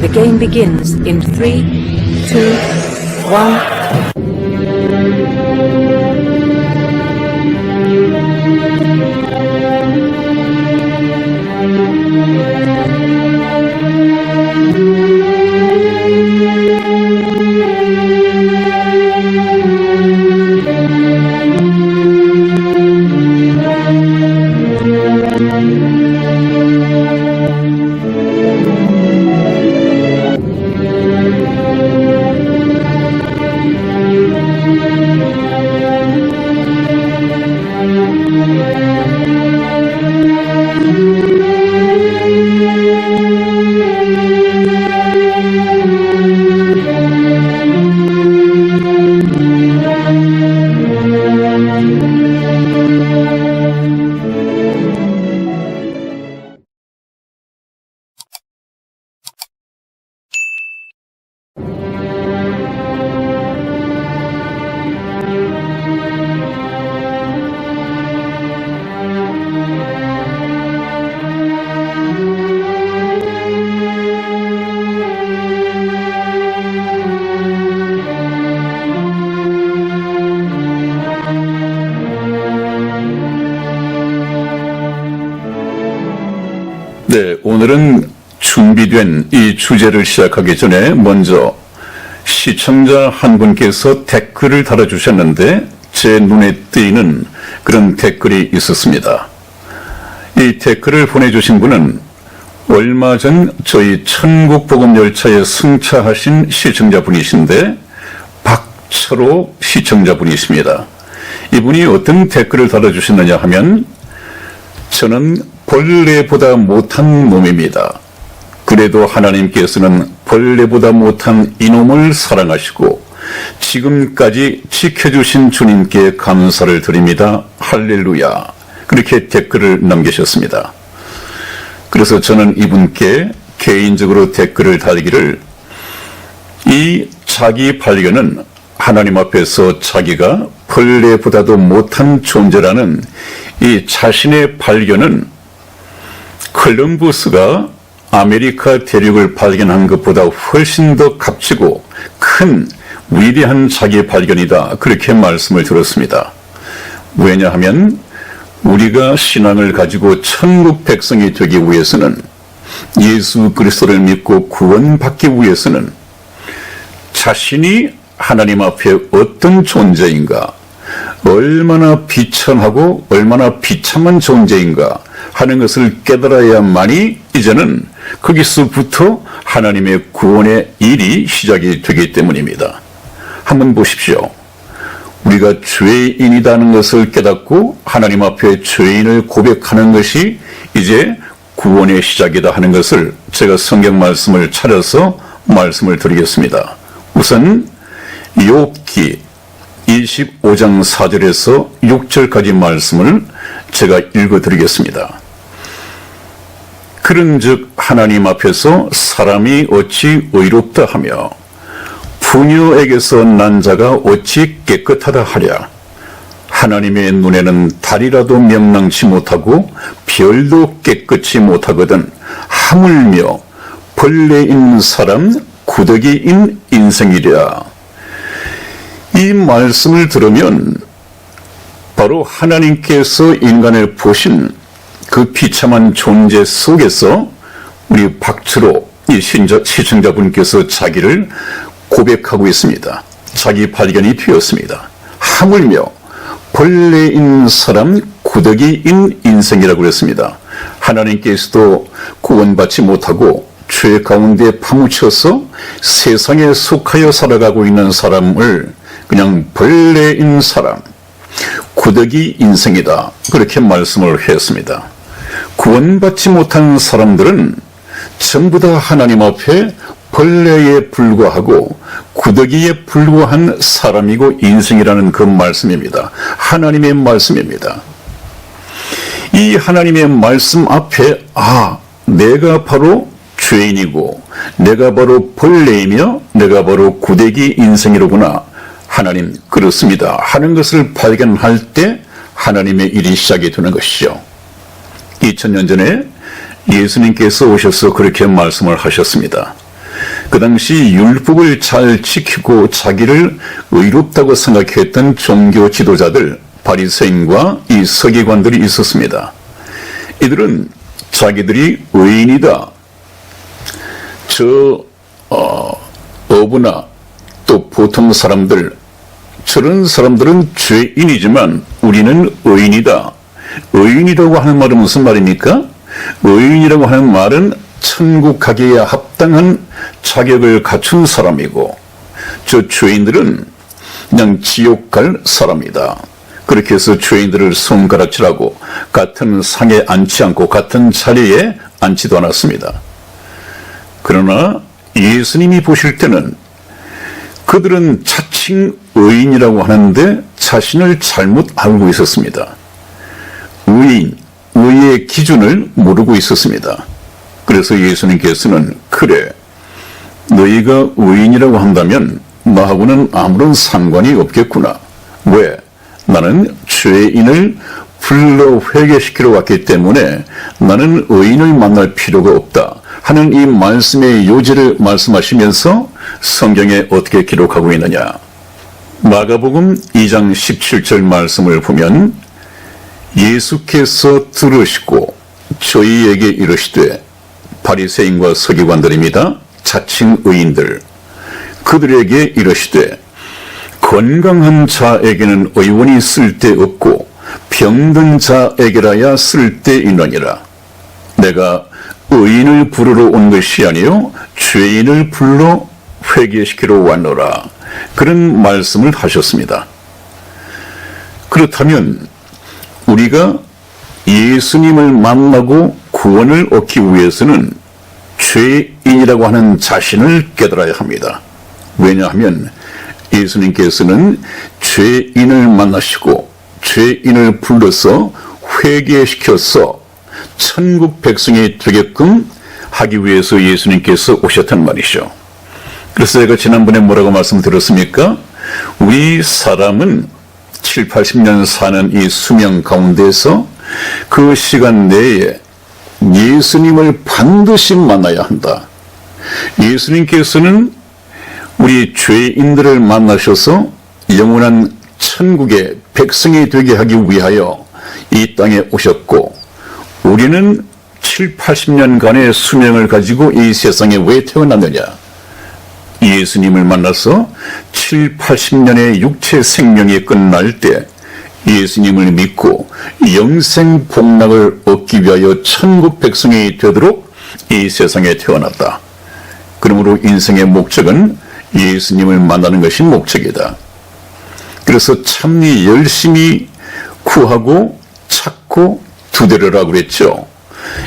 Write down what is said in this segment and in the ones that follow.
The game begins in 3, 2, 1. 네, 오늘은 준비된 이 주제를 시작하기 전에 먼저 시청자 한 분께서 댓글을 달아주셨는데 제 눈에 띄는 그런 댓글이 있었습니다. 이 댓글을 보내주신 분은 얼마 전 저희 천국복음열차에 승차하신 시청자분이신데 박철호 시청자분이십니다. 이분이 어떤 댓글을 달아주셨느냐 하면 저는 벌레보다 못한 놈입니다. 그래도 하나님께서는 벌레보다 못한 이놈을 사랑하시고 지금까지 지켜주신 주님께 감사를 드립니다. 할렐루야. 그렇게 댓글을 남기셨습니다. 그래서 저는 이분께 개인적으로 댓글을 달기를 이 자기 발견은 하나님 앞에서 자기가 벌레보다도 못한 존재라는 이 자신의 발견은 콜럼버스가 아메리카 대륙을 발견한 것보다 훨씬 더 값지고 큰 위대한 자기 발견이다. 그렇게 말씀을 들었습니다. 왜냐하면 우리가 신앙을 가지고 천국 백성이 되기 위해서는 예수 그리스도를 믿고 구원받기 위해서는 자신이 하나님 앞에 어떤 존재인가, 얼마나 비천하고 얼마나 비참한 존재인가 하는 것을 깨달아야만이 이제는 거기서부터 하나님의 구원의 일이 시작이 되기 때문입니다. 한번 보십시오. 우리가 죄인이라는 것을 깨닫고 하나님 앞에 죄인을 고백하는 것이 이제 구원의 시작이다 하는 것을 제가 성경 말씀을 찾아서 말씀을 드리겠습니다. 우선 욥기 25장 4절에서 6절까지 말씀을 제가 읽어드리겠습니다. 그런즉 하나님 앞에서 사람이 어찌 의롭다 하며 부녀에게서 난 자가 어찌 깨끗하다 하랴. 하나님의 눈에는 달이라도 명랑치 못하고 별도 깨끗이 못하거든 하물며 벌레인 사람 구더기인 인생이랴. 이 말씀을 들으면 바로 하나님께서 인간을 보신 그 비참한 존재 속에서 우리 박철호 이 시청자분께서 자기를 고백하고 있습니다. 자기 발견이 되었습니다. 하물며 벌레인 사람 구더기인 인생이라고 그랬습니다. 하나님께서도 구원받지 못하고 죄 가운데 파묻혀서 세상에 속하여 살아가고 있는 사람을 그냥 벌레인 사람, 구더기 인생이다. 그렇게 말씀을 했습니다. 구원받지 못한 사람들은 전부 다 하나님 앞에 벌레에 불과하고 구더기에 불과한 사람이고 인생이라는 그 말씀입니다. 하나님의 말씀입니다. 이 하나님의 말씀 앞에 내가 바로 죄인이고 내가 바로 벌레이며 내가 바로 구더기 인생이로구나. 하나님 그렇습니다 하는 것을 발견할 때 하나님의 일이 시작이 되는 것이죠. 2000년 전에 예수님께서 오셔서 그렇게 말씀을 하셨습니다. 그 당시 율법을 잘 지키고 자기를 의롭다고 생각했던 종교 지도자들, 바리새인과 이 서기관들이 있었습니다. 이들은 자기들이 의인이다. 어부나 또 보통 사람들, 저런 사람들은 죄인이지만 우리는 의인이다. 의인이라고 하는 말은 무슨 말입니까? 의인이라고 하는 말은 천국 가기에 합당한 자격을 갖춘 사람이고 저 죄인들은 그냥 지옥 갈 사람이다. 그렇게 해서 죄인들을 손가락질하고 같은 상에 앉지 않고 같은 자리에 앉지도 않았습니다. 그러나 예수님이 보실 때는 그들은 자칭 의인이라고 하는데 자신을 잘못 알고 있었습니다. 의의 기준을 모르고 있었습니다. 그래서 예수님께서는 그래, 너희가 의인이라고 한다면 나하고는 아무런 상관이 없겠구나. 왜? 나는 죄인을 불러 회개시키러 왔기 때문에 나는 의인을 만날 필요가 없다 하는 이 말씀의 요지를 말씀하시면서 성경에 어떻게 기록하고 있느냐. 마가복음 2장 17절 말씀을 보면 예수께서 들으시고 저희에게 이르시되, 바리새인과 서기관들입니다. 자칭 의인들. 그들에게 이르시되 건강한 자에게는 의원이 쓸데없고 병든 자에게라야 쓸데있느니라. 내가 의인을 부르러 온 것이 아니요 죄인을 불러 회개시키러 왔노라. 그런 말씀을 하셨습니다. 그렇다면 우리가 예수님을 만나고 구원을 얻기 위해서는 죄인이라고 하는 자신을 깨달아야 합니다. 왜냐하면 예수님께서는 죄인을 만나시고 죄인을 불러서 회개시켜서 천국 백성이 되게끔 하기 위해서 예수님께서 오셨단 말이죠. 그래서 제가 지난번에 뭐라고 말씀드렸습니까? 우리 사람은 7, 80년 사는 이 수명 가운데서 그 시간 내에 예수님을 반드시 만나야 한다. 예수님께서는 우리 죄인들을 만나셔서 영원한 천국의 백성이 되게 하기 위하여 이 땅에 오셨고, 우리는 7, 80년간의 수명을 가지고 이 세상에 왜 태어났느냐? 예수님을 만나서 7, 80년의 육체 생명이 끝날 때 예수님을 믿고 영생 복락을 얻기 위하여 천국 백성이 되도록 이 세상에 태어났다. 그러므로 인생의 목적은 예수님을 만나는 것이 목적이다. 그래서 참니 열심히 구하고 찾고 두드려라 그랬죠.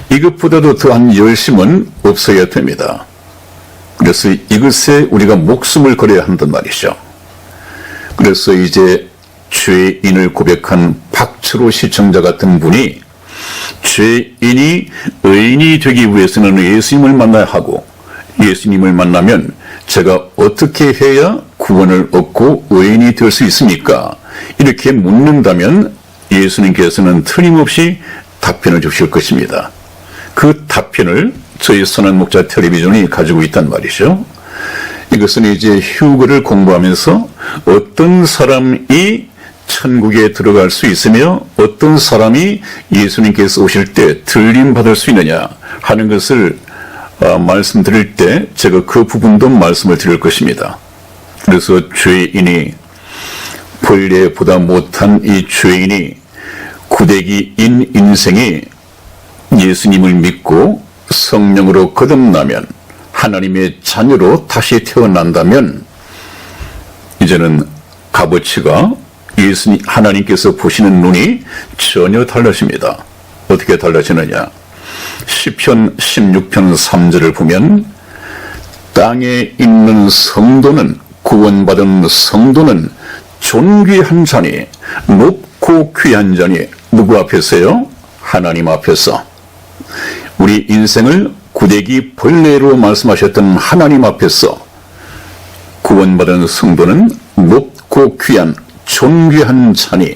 이것보다도 더한 열심은 없어야 됩니다. 그래서 이것에 우리가 목숨을 걸어야 한단 말이죠. 그래서 이제 죄인을 고백한 박철호 시청자 같은 분이 죄인이 의인이 되기 위해서는 예수님을 만나야 하고, 예수님을 만나면 제가 어떻게 해야 구원을 얻고 의인이 될 수 있습니까? 이렇게 묻는다면 예수님께서는 틀림없이 답변을 주실 것입니다. 그 답변을 저희 선한 목자 텔레비전이 가지고 있단 말이죠. 이것은 이제 휴거를 공부하면서 어떤 사람이 천국에 들어갈 수 있으며 어떤 사람이 예수님께서 오실 때 들림받을 수 있느냐 하는 것을 말씀드릴 때 제가 그 부분도 말씀을 드릴 것입니다. 그래서 죄인이, 벌레보다 못한 이 죄인이, 구더기인 인생이 예수님을 믿고 성령으로 거듭나면, 하나님의 자녀로 다시 태어난다면 이제는 값어치가 하나님께서 보시는 눈이 전혀 달라집니다. 어떻게 달라지느냐? 시편 16편 3절을 보면 땅에 있는 성도는, 구원받은 성도는 존귀한 자니, 높고 귀한 자니, 누구 앞에서요? 하나님 앞에서. 우리 인생을 구데기 벌레로 말씀하셨던 하나님 앞에서 구원받은 성도는 높고 귀한 존귀한 자니,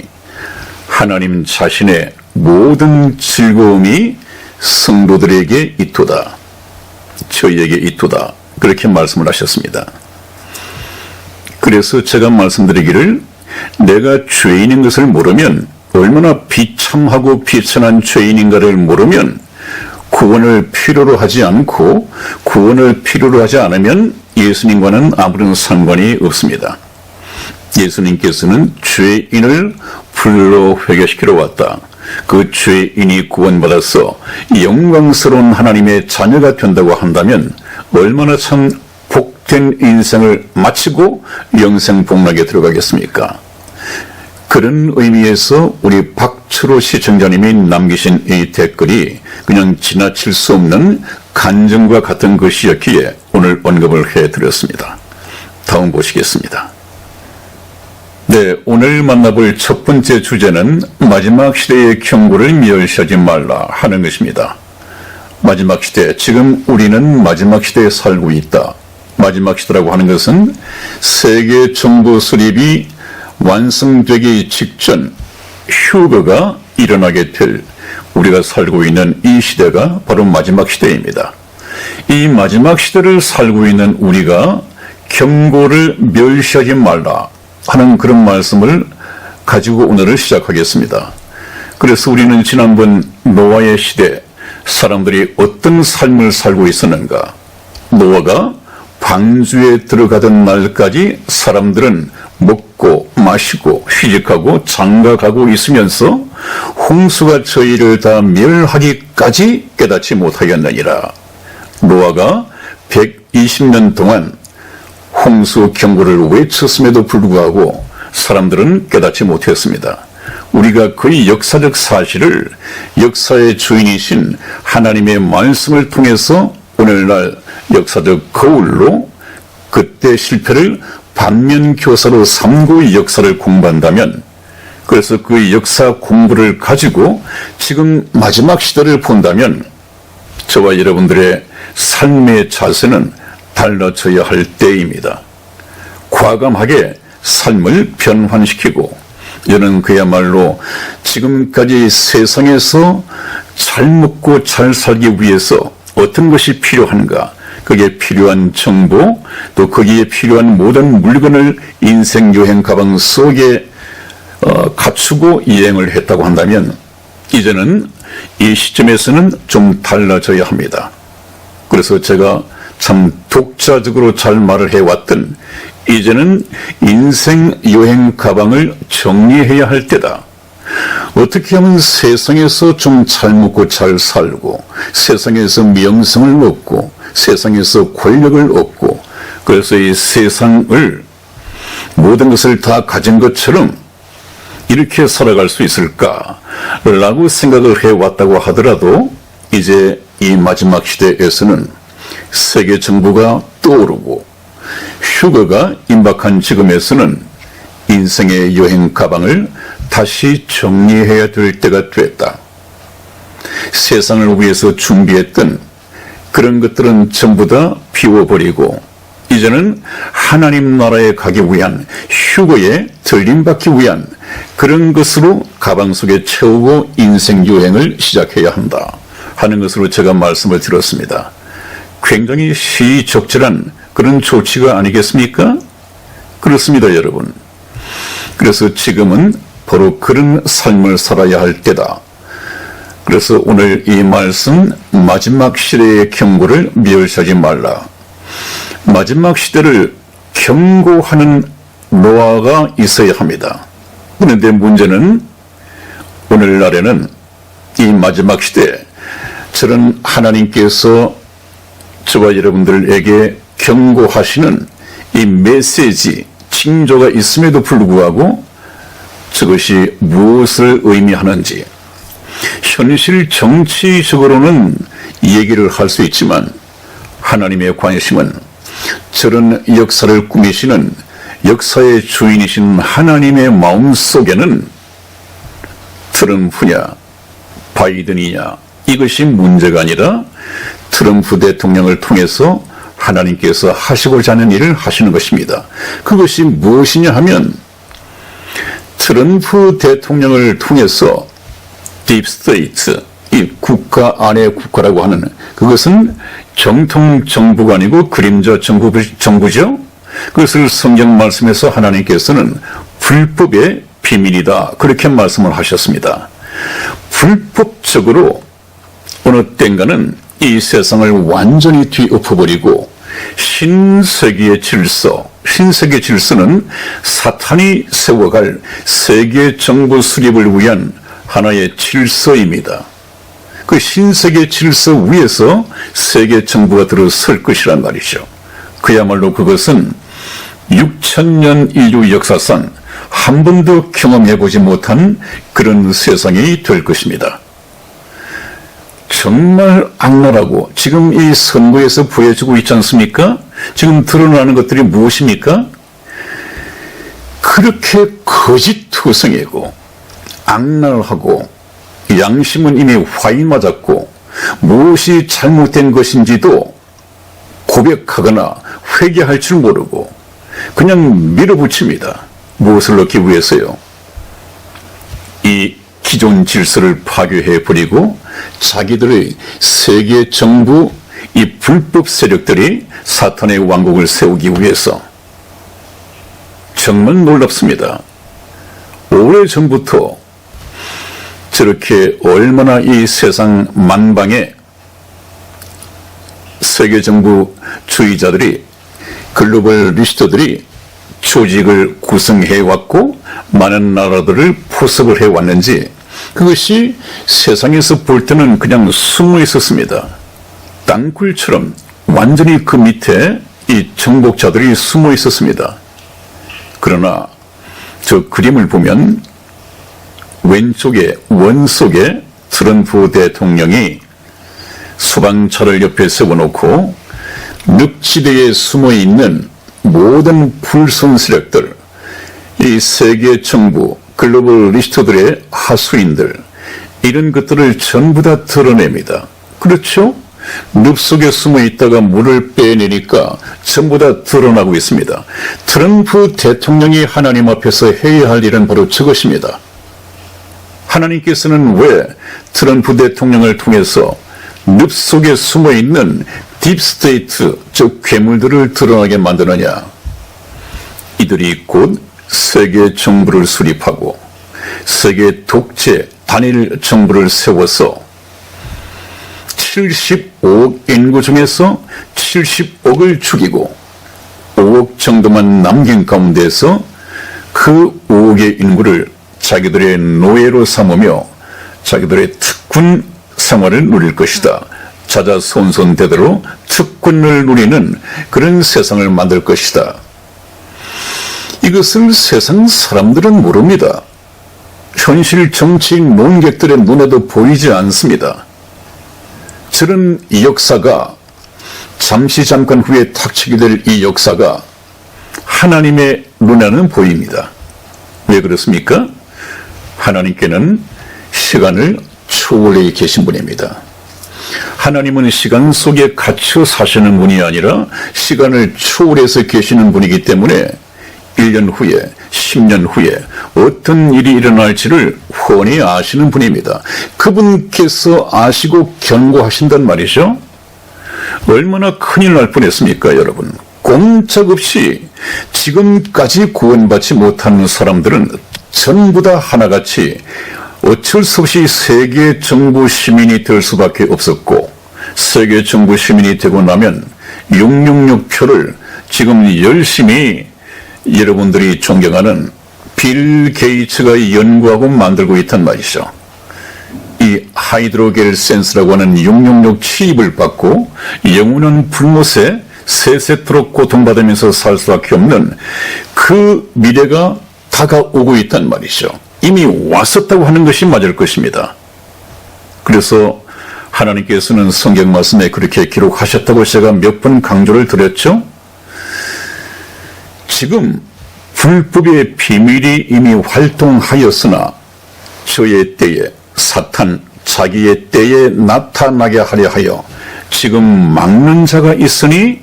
하나님 자신의 모든 즐거움이 성도들에게 있도다. 저희에게 있도다. 그렇게 말씀을 하셨습니다. 그래서 제가 말씀드리기를, 내가 죄인인 것을 모르면, 얼마나 비참하고 비천한 죄인인가를 모르면 구원을 필요로 하지 않고, 구원을 필요로 하지 않으면 예수님과는 아무런 상관이 없습니다. 예수님께서는 죄인을 불러 회개시키러 왔다. 그 죄인이 구원받아서 영광스러운 하나님의 자녀가 된다고 한다면 얼마나 참 복된 인생을 마치고 영생 복락에 들어가겠습니까? 그런 의미에서 우리 박철호 시청자님이 남기신 이 댓글이 그냥 지나칠 수 없는 간증과 같은 것이었기에 오늘 언급을 해드렸습니다. 다음 보시겠습니다. 네, 오늘 만나볼 첫 번째 주제는 마지막 시대의 경고를 멸시하지 말라 하는 것입니다. 마지막 시대, 지금 우리는 마지막 시대에 살고 있다. 마지막 시대라고 하는 것은 세계 정부 수립이 완성되기 직전 휴거가 일어나게 될, 우리가 살고 있는 이 시대가 바로 마지막 시대입니다. 이 마지막 시대를 살고 있는 우리가 경고를 멸시하지 말라 하는 그런 말씀을 가지고 오늘을 시작하겠습니다. 그래서 우리는 지난번 노아의 시대, 사람들이 어떤 삶을 살고 있었는가, 노아가 방주에 들어가던 날까지 사람들은 먹고 마시고 휴식하고 장가가고 있으면서 홍수가 저희를 다 멸하기까지 깨닫지 못하였느니라. 노아가 120년 동안 홍수 경고를 외쳤음에도 불구하고 사람들은 깨닫지 못했습니다. 우리가 그 역사적 사실을 역사의 주인이신 하나님의 말씀을 통해서 오늘날 역사적 거울로 그때 실패를 반면교사로 삼고 역사를 공부한다면, 그래서 그 역사 공부를 가지고 지금 마지막 시대를 본다면 저와 여러분들의 삶의 자세는 달라져야 할 때입니다. 과감하게 삶을 변환시키고, 저는 그야말로 지금까지 세상에서 잘 먹고 잘 살기 위해서 어떤 것이 필요한가, 거기에 필요한 정보, 또 거기에 필요한 모든 물건을 인생 여행 가방 속에 갖추고 여행을 했다고 한다면 이제는 이 시점에서는 좀 달라져야 합니다. 그래서 제가 참 독자적으로 잘 말을 해왔던, 이제는 인생 여행 가방을 정리해야 할 때다. 어떻게 하면 세상에서 좀 잘 먹고 잘 살고, 세상에서 명성을 얻고, 세상에서 권력을 얻고, 그래서 이 세상을 모든 것을 다 가진 것처럼 이렇게 살아갈 수 있을까라고 생각을 해왔다고 하더라도, 이제 이 마지막 시대에서는 세계 정부가 떠오르고 휴거가 임박한 지금에서는 인생의 여행 가방을 다시 정리해야 될 때가 됐다. 세상을 위해서 준비했던 그런 것들은 전부 다 비워버리고 이제는 하나님 나라에 가기 위한, 휴거에 들림받기 위한 그런 것으로 가방 속에 채우고 인생 여행을 시작해야 한다 하는 것으로 제가 말씀을 드렸습니다. 굉장히 시적절한 그런 조치가 아니겠습니까? 그렇습니다, 여러분. 그래서 지금은 바로 그런 삶을 살아야 할 때다. 그래서 오늘 이 말씀, 마지막 시대의 경고를 멸시하지 말라. 마지막 시대를 경고하는 노아가 있어야 합니다. 그런데 문제는 오늘날에는 이 마지막 시대, 저는 하나님께서 저와 여러분들에게 경고하시는 이 메시지, 징조가 있음에도 불구하고 저것이 무엇을 의미하는지, 현실 정치적으로는 얘기를 할 수 있지만 하나님의 관심은 저런 역사를 꾸미시는 역사의 주인이신 하나님의 마음속에는 트럼프냐 바이든이냐 이것이 문제가 아니라 트럼프 대통령을 통해서 하나님께서 하시고자 하는 일을 하시는 것입니다. 그것이 무엇이냐 하면 트럼프 대통령을 통해서 딥스테이트, 이 국가 안의 국가라고 하는 그것은 정통 정부가 아니고 그림자 정부죠. 그것을 성경 말씀에서 하나님께서는 불법의 비밀이다 그렇게 말씀을 하셨습니다. 불법적으로 어느 땐가는 이 세상을 완전히 뒤엎어버리고 신세계의 질서, 신세계 질서는 사탄이 세워갈 세계 정부 수립을 위한 하나의 질서입니다. 그 신세계 질서 위에서 세계 정부가 들어설 것이란 말이죠. 그야말로 그것은 6,000년 인류 역사상 한 번도 경험해보지 못한 그런 세상이 될 것입니다. 정말 악랄하고 지금 이 선거에서 보여주고 있지 않습니까? 지금 드러나는 것들이 무엇입니까? 그렇게 거짓투성이고 악랄하고 양심은 이미 화인 맞았고 무엇이 잘못된 것인지도 고백하거나 회개할 줄 모르고 그냥 밀어붙입니다. 무엇을 넣기 위해서요? 이 기존 질서를 파괴해버리고 자기들의 세계 정부 이 불법 세력들이 사탄의 왕국을 세우기 위해서. 정말 놀랍습니다. 오래전부터 저렇게 얼마나 이 세상 만방에 세계 정부 주의자들이 글로벌 리스트들이 조직을 구성해왔고 많은 나라들을 포섭을 해왔는지 그것이 세상에서 볼 때는 그냥 숨어 있었습니다. 땅굴처럼 완전히 그 밑에 이 정복자들이 숨어 있었습니다. 그러나 저 그림을 보면 왼쪽에 원 속에 트럼프 대통령이 소방차를 옆에 세워놓고 늪지대에 숨어있는 모든 불순 세력들, 이 세계 정부, 글로벌 리스트들의 하수인들 이런 것들을 전부 다 드러냅니다. 그렇죠? 늪 속에 숨어 있다가 물을 빼내니까 전부 다 드러나고 있습니다. 트럼프 대통령이 하나님 앞에서 해야 할 일은 바로 저것입니다. 하나님께서는 왜 트럼프 대통령을 통해서 늪 속에 숨어 있는 딥스테이트, 즉 괴물들을 드러나게 만드느냐? 이들이 곧 세계 정부를 수립하고 세계 독재 단일 정부를 세워서 75억 인구 중에서 70억을 죽이고 5억 정도만 남긴 가운데서 그 5억의 인구를 자기들의 노예로 삼으며 자기들의 특권 생활을 누릴 것이다. 자자손손대대로 특권을 누리는 그런 세상을 만들 것이다. 이것을 세상 사람들은 모릅니다. 현실 정치인 논객들의 눈에도 보이지 않습니다. 저런 이 역사가 잠깐 후에 닥치게 될 이 역사가 하나님의 눈에는 보입니다. 왜 그렇습니까? 하나님께는 시간을 초월해 계신 분입니다. 하나님은 시간 속에 갇혀 사시는 분이 아니라 시간을 초월해서 계시는 분이기 때문에 1년 후에 10년 후에 어떤 일이 일어날지를 훤히 아시는 분입니다. 그분께서 아시고 경고하신단 말이죠. 얼마나 큰일 날 뻔했습니까, 여러분. 꼼짝없이 지금까지 구원받지 못한 사람들은 전부 다 하나같이 어쩔 수 없이 세계 정부 시민이 될 수밖에 없었고, 세계 정부 시민이 되고 나면 666표를 지금 열심히 여러분들이 존경하는 빌 게이츠가 연구하고 만들고 있단 말이죠. 이 하이드로겔 센스라고 하는 666 치입을 받고 영원한 불못에 세세토록 고통받으면서 살 수밖에 없는 그 미래가 다가오고 있단 말이죠. 이미 왔었다고 하는 것이 맞을 것입니다. 그래서 하나님께서는 성경 말씀에 그렇게 기록하셨다고 제가 몇 번 강조를 드렸죠. 지금 불법의 비밀이 이미 활동하였으나 저의 때에 사탄 자기의 때에 나타나게 하려 하여 지금 막는 자가 있으니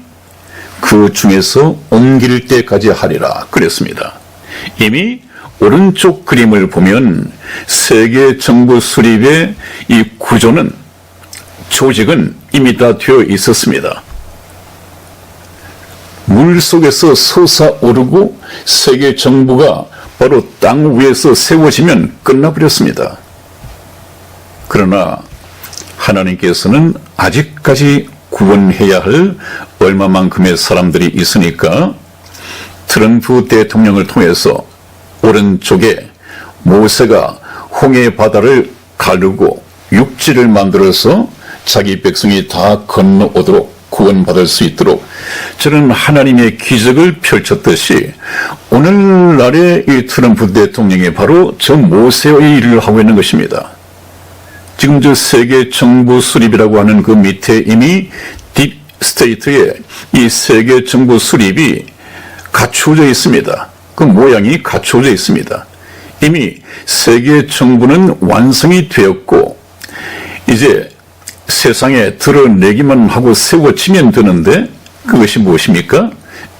그 중에서 옮길 때까지 하리라 그랬습니다. 이미 오른쪽 그림을 보면 세계 정부 수립의 이 구조는 조직은 이미 다 되어 있었습니다. 물 속에서 솟아오르고 세계 정부가 바로 땅 위에서 세워지면 끝나버렸습니다. 그러나 하나님께서는 아직까지 구원해야 할 얼마만큼의 사람들이 있으니까 트럼프 대통령을 통해서 오른쪽에 모세가 홍해 바다를 가르고 육지를 만들어서 자기 백성이 다 건너오도록 구원받을 수 있도록 저는 하나님의 기적을 펼쳤듯이 오늘날의 이 트럼프 대통령이 바로 저 모세의 일을 하고 있는 것입니다. 지금 저 세계 정부 수립이라고 하는 그 밑에 이미 딥 스테이트의 이 세계 정부 수립이 갖추어져 있습니다. 그 모양이 갖추어져 있습니다. 이미 세계 정부는 완성이 되었고 이제 세상에 드러내기만 하고 세워지면 되는데 그것이 무엇입니까?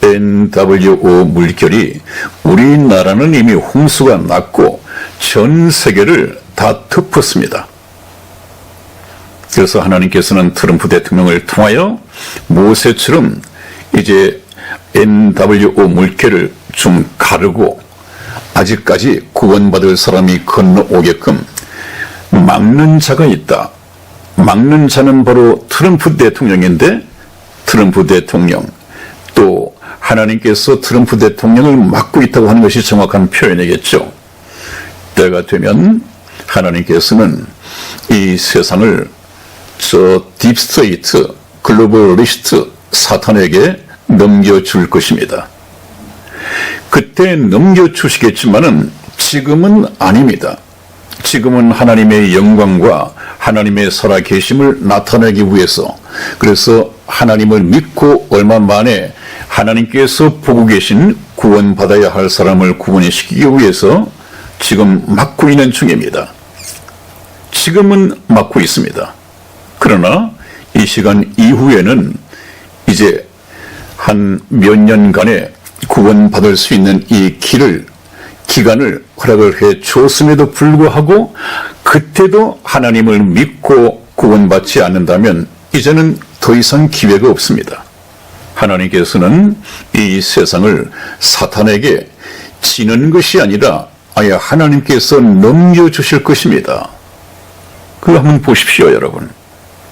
NWO 물결이 우리나라는 이미 홍수가 났고 전 세계를 다 덮었습니다. 그래서 하나님께서는 트럼프 대통령을 통하여 모세처럼 이제 NWO 물결을 좀 가르고 아직까지 구원받을 사람이 건너오게끔 막는 자가 있다. 막는 자는 바로 트럼프 대통령인데 트럼프 대통령 또 하나님께서 트럼프 대통령을 막고 있다고 하는 것이 정확한 표현이겠죠. 때가 되면 하나님께서는 이 세상을 저 딥스테이트 글로벌리스트 사탄에게 넘겨줄 것입니다. 그때 넘겨주시겠지만은 지금은 아닙니다. 지금은 하나님의 영광과 하나님의 살아계심을 나타내기 위해서 그래서 하나님을 믿고 얼마 만에 하나님께서 보고 계신 구원받아야 할 사람을 구원시키기 위해서 지금 막고 있는 중입니다. 지금은 막고 있습니다. 그러나 이 시간 이후에는 이제 한 몇 년간의 구원받을 수 있는 이 기간을 허락을 해 줬음에도 불구하고 그때도 하나님을 믿고 구원받지 않는다면 이제는 더 이상 기회가 없습니다. 하나님께서는 이 세상을 사탄에게 지는 것이 아니라 아예 하나님께서 넘겨주실 것입니다. 그거 한번 보십시오, 여러분.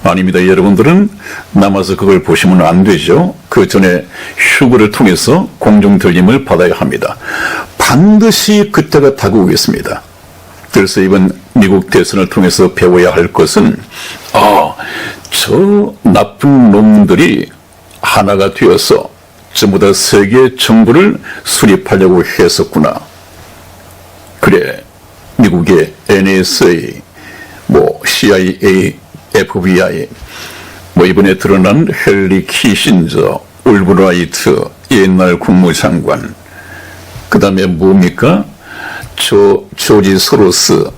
아닙니다. 여러분들은 남아서 그걸 보시면 안 되죠. 그 전에 휴거를 통해서 공중 들림을 받아야 합니다. 반드시 그때가 다가오겠습니다. 그래서 이번 미국 대선을 통해서 배워야 할 것은 저 나쁜 놈들이 하나가 되어서 전부 다 세계 정부를 수립하려고 했었구나. 그래, 미국의 NSA, CIA, FBI, 이번에 드러난 헨리 키신저, 올브라이트, 옛날 국무장관, 그 다음에 뭡니까? 조지 소로스,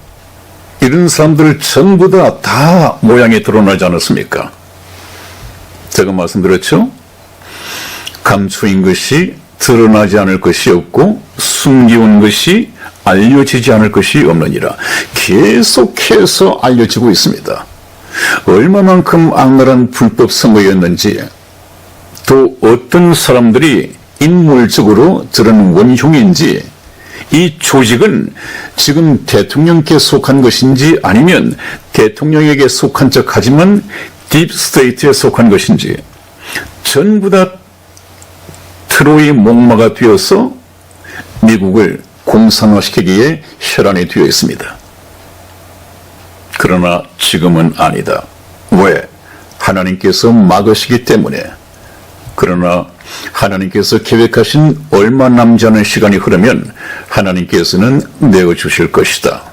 이런 사람들 전부 다 모양이 드러나지 않았습니까? 제가 말씀드렸죠? 감추인 것이 드러나지 않을 것이 없고 숨겨온 것이 알려지지 않을 것이 없느니라. 계속해서 알려지고 있습니다. 얼마만큼 악랄한 불법 선거였는지 또 어떤 사람들이 인물적으로 들은 원흉인지 이 조직은 지금 대통령께 속한 것인지 아니면 대통령에게 속한 척하지만 딥스테이트에 속한 것인지 전부 다 트로이 목마가 되어서 미국을 공산화시키기에 혈안이 되어 있습니다. 그러나 지금은 아니다. 왜? 하나님께서 막으시기 때문에. 그러나 하나님께서 계획하신 얼마 남지 않은 시간이 흐르면 하나님께서는 내어주실 것이다.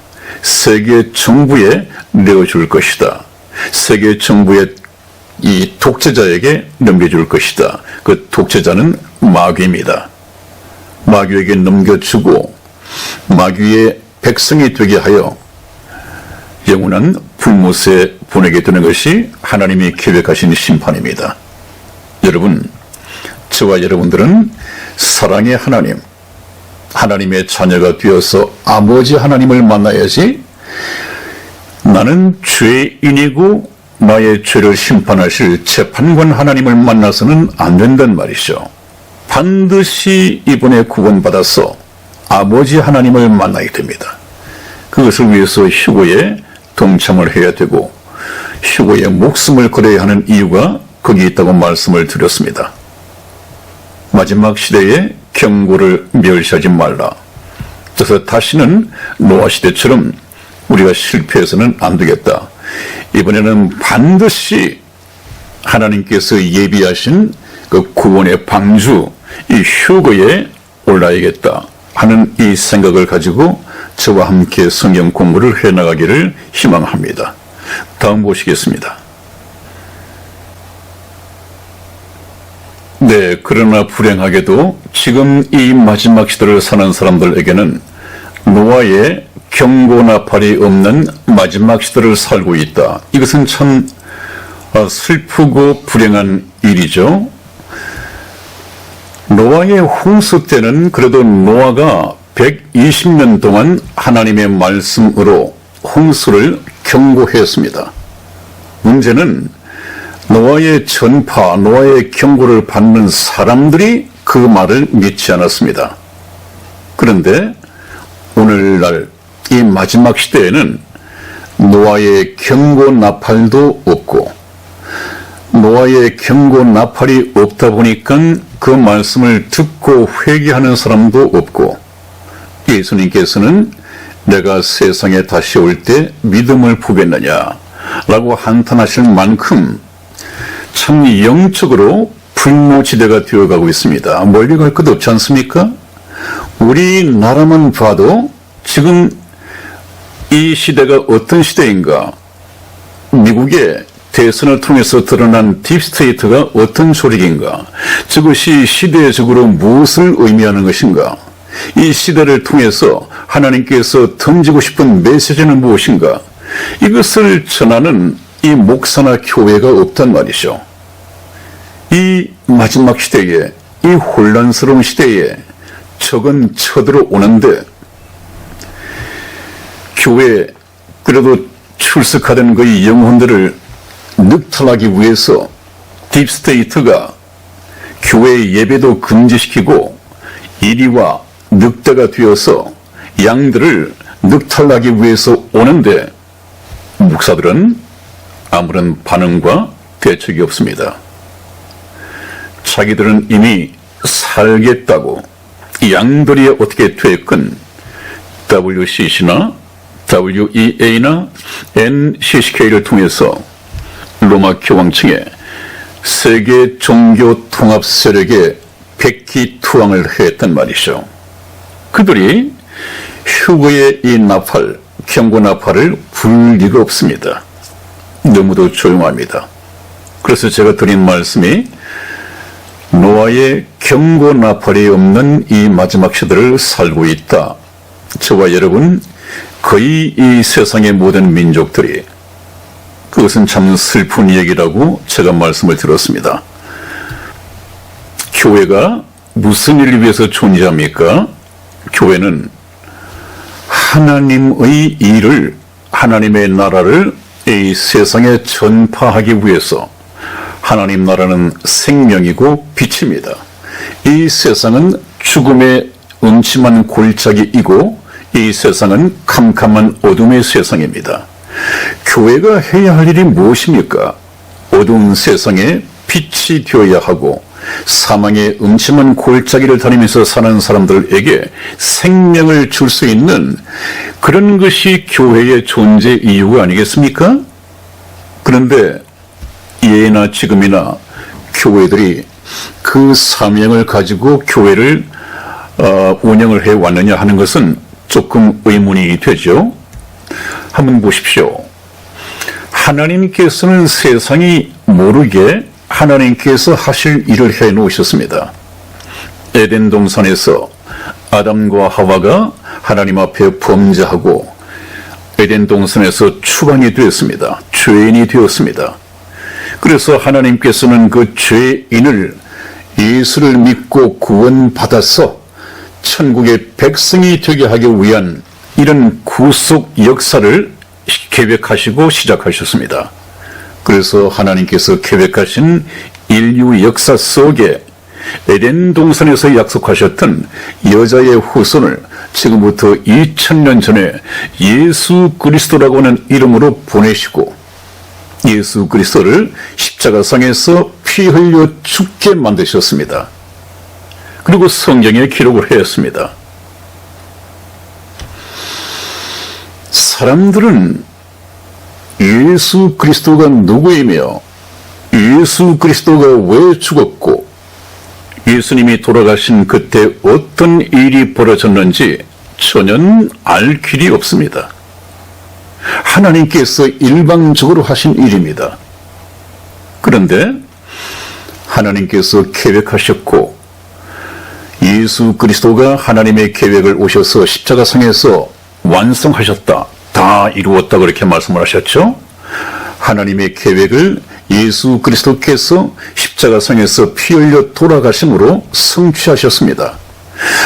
세계 정부에 내어줄 것이다. 세계 정부의 이 독재자에게 넘겨줄 것이다. 그 독재자는 마귀입니다. 마귀에게 넘겨주고 마귀의 백성이 되게 하여 영원한 불못에 보내게 되는 것이 하나님이 계획하신 심판입니다. 여러분, 저와 여러분들은 사랑의 하나님, 하나님의 자녀가 되어서 아버지 하나님을 만나야지 나는 죄인이고 나의 죄를 심판하실 재판관 하나님을 만나서는 안 된단 말이죠. 반드시 이번에 구원받아서 아버지 하나님을 만나야 됩니다. 그것을 위해서 휴거에 동참을 해야 되고 휴거에 목숨을 걸어야 하는 이유가 거기 있다고 말씀을 드렸습니다. 마지막 시대에 경고를 멸시하지 말라. 그래서 다시는 노아 시대처럼 우리가 실패해서는 안 되겠다. 이번에는 반드시 하나님께서 예비하신 그 구원의 방주, 이 휴거에 올라야겠다 하는 이 생각을 가지고 저와 함께 성경 공부를 해나가기를 희망합니다. 다음 보시겠습니다. 네, 그러나 불행하게도 지금 이 마지막 시대를 사는 사람들에게는 노아의 경고 나팔이 없는 마지막 시대를 살고 있다. 이것은 참 슬프고 불행한 일이죠. 노아의 홍수 때는 그래도 노아가 120년 동안 하나님의 말씀으로 홍수를 경고했습니다. 문제는 노아의 전파, 노아의 경고를 받는 사람들이 그 말을 믿지 않았습니다. 그런데 오늘날 이 마지막 시대에는 노아의 경고 나팔도 없고 노아의 경고 나팔이 없다 보니까 그 말씀을 듣고 회개하는 사람도 없고 예수님께서는 내가 세상에 다시 올 때 믿음을 보겠느냐 라고 한탄하실 만큼 참 영적으로 불모지대가 되어가고 있습니다. 멀리 갈 것 없지 않습니까? 우리나라만 봐도 지금 이 시대가 어떤 시대인가, 미국의 대선을 통해서 드러난 딥스테이트가 어떤 조직인가, 저것이 시대적으로 무엇을 의미하는 것인가, 이 시대를 통해서 하나님께서 던지고 싶은 메시지는 무엇인가, 이것을 전하는 이 목사나 교회가 없단 말이죠. 이 마지막 시대에, 이 혼란스러운 시대에 적은 쳐들어오는데 교회에 그래도 출석하던 그 영혼들을 늑탈하기 위해서 딥스테이트가 교회의 예배도 금지시키고 이리와 늑대가 되어서 양들을 늑탈하기 위해서 오는데 목사들은 아무런 반응과 대책이 없습니다. 자기들은 이미 살겠다고 양들이 어떻게 됐건 WCC나 WEA나 NCCK를 통해서 로마 교황청에 세계 종교 통합 세력에 백기투항을 했단 말이죠. 그들이 휴거의 이 나팔, 경고 나팔을 불 리가 없습니다. 너무도 조용합니다. 그래서 제가 드린 말씀이 노아의 경고 나팔이 없는 이 마지막 시대를 살고 있다. 저와 여러분, 거의 이 세상의 모든 민족들이, 그것은 참 슬픈 얘기라고 제가 말씀을 드렸습니다. 교회가 무슨 일을 위해서 존재합니까? 교회는 하나님의 일을, 하나님의 나라를 이 세상에 전파하기 위해서, 하나님 나라는 생명이고 빛입니다. 이 세상은 죽음의 음침한 골짜기이고 이 세상은 캄캄한 어둠의 세상입니다. 교회가 해야 할 일이 무엇입니까? 어두운 세상에 빛이 되어야 하고 사망의 음침한 골짜기를 다니면서 사는 사람들에게 생명을 줄 수 있는 그런 것이 교회의 존재 이유가 아니겠습니까? 그런데 예나 지금이나 교회들이 그 사명을 가지고 교회를 운영을 해왔느냐 하는 것은 조금 의문이 되죠. 한번 보십시오. 하나님께서는 세상이 모르게 하나님께서 하실 일을 해 놓으셨습니다. 에덴 동산에서 아담과 하와가 하나님 앞에 범죄하고 에덴 동산에서 추방이 되었습니다. 죄인이 되었습니다. 그래서 하나님께서는 그 죄인을 예수를 믿고 구원받아서 천국의 백성이 되게 하기 위한 이런 구속 역사를 계획하시고 시작하셨습니다. 그래서 하나님께서 계획하신 인류 역사 속에 에덴 동산에서 약속하셨던 여자의 후손을 지금부터 2000년 전에 예수 그리스도라고 하는 이름으로 보내시고 예수 그리스도를 십자가상에서 피 흘려 죽게 만드셨습니다. 그리고 성경에 기록을 하였습니다. 사람들은 예수 그리스도가 누구이며 예수 그리스도가 왜 죽었고 예수님이 돌아가신 그때 어떤 일이 벌어졌는지 전혀 알 길이 없습니다. 하나님께서 일방적으로 하신 일입니다. 그런데 하나님께서 계획하셨고 예수 그리스도가 하나님의 계획을 오셔서 십자가상에서 완성하셨다. 다 이루었다 그렇게 말씀을 하셨죠. 하나님의 계획을 예수 그리스도께서 십자가상에서 피 흘려 돌아가심으로 성취하셨습니다.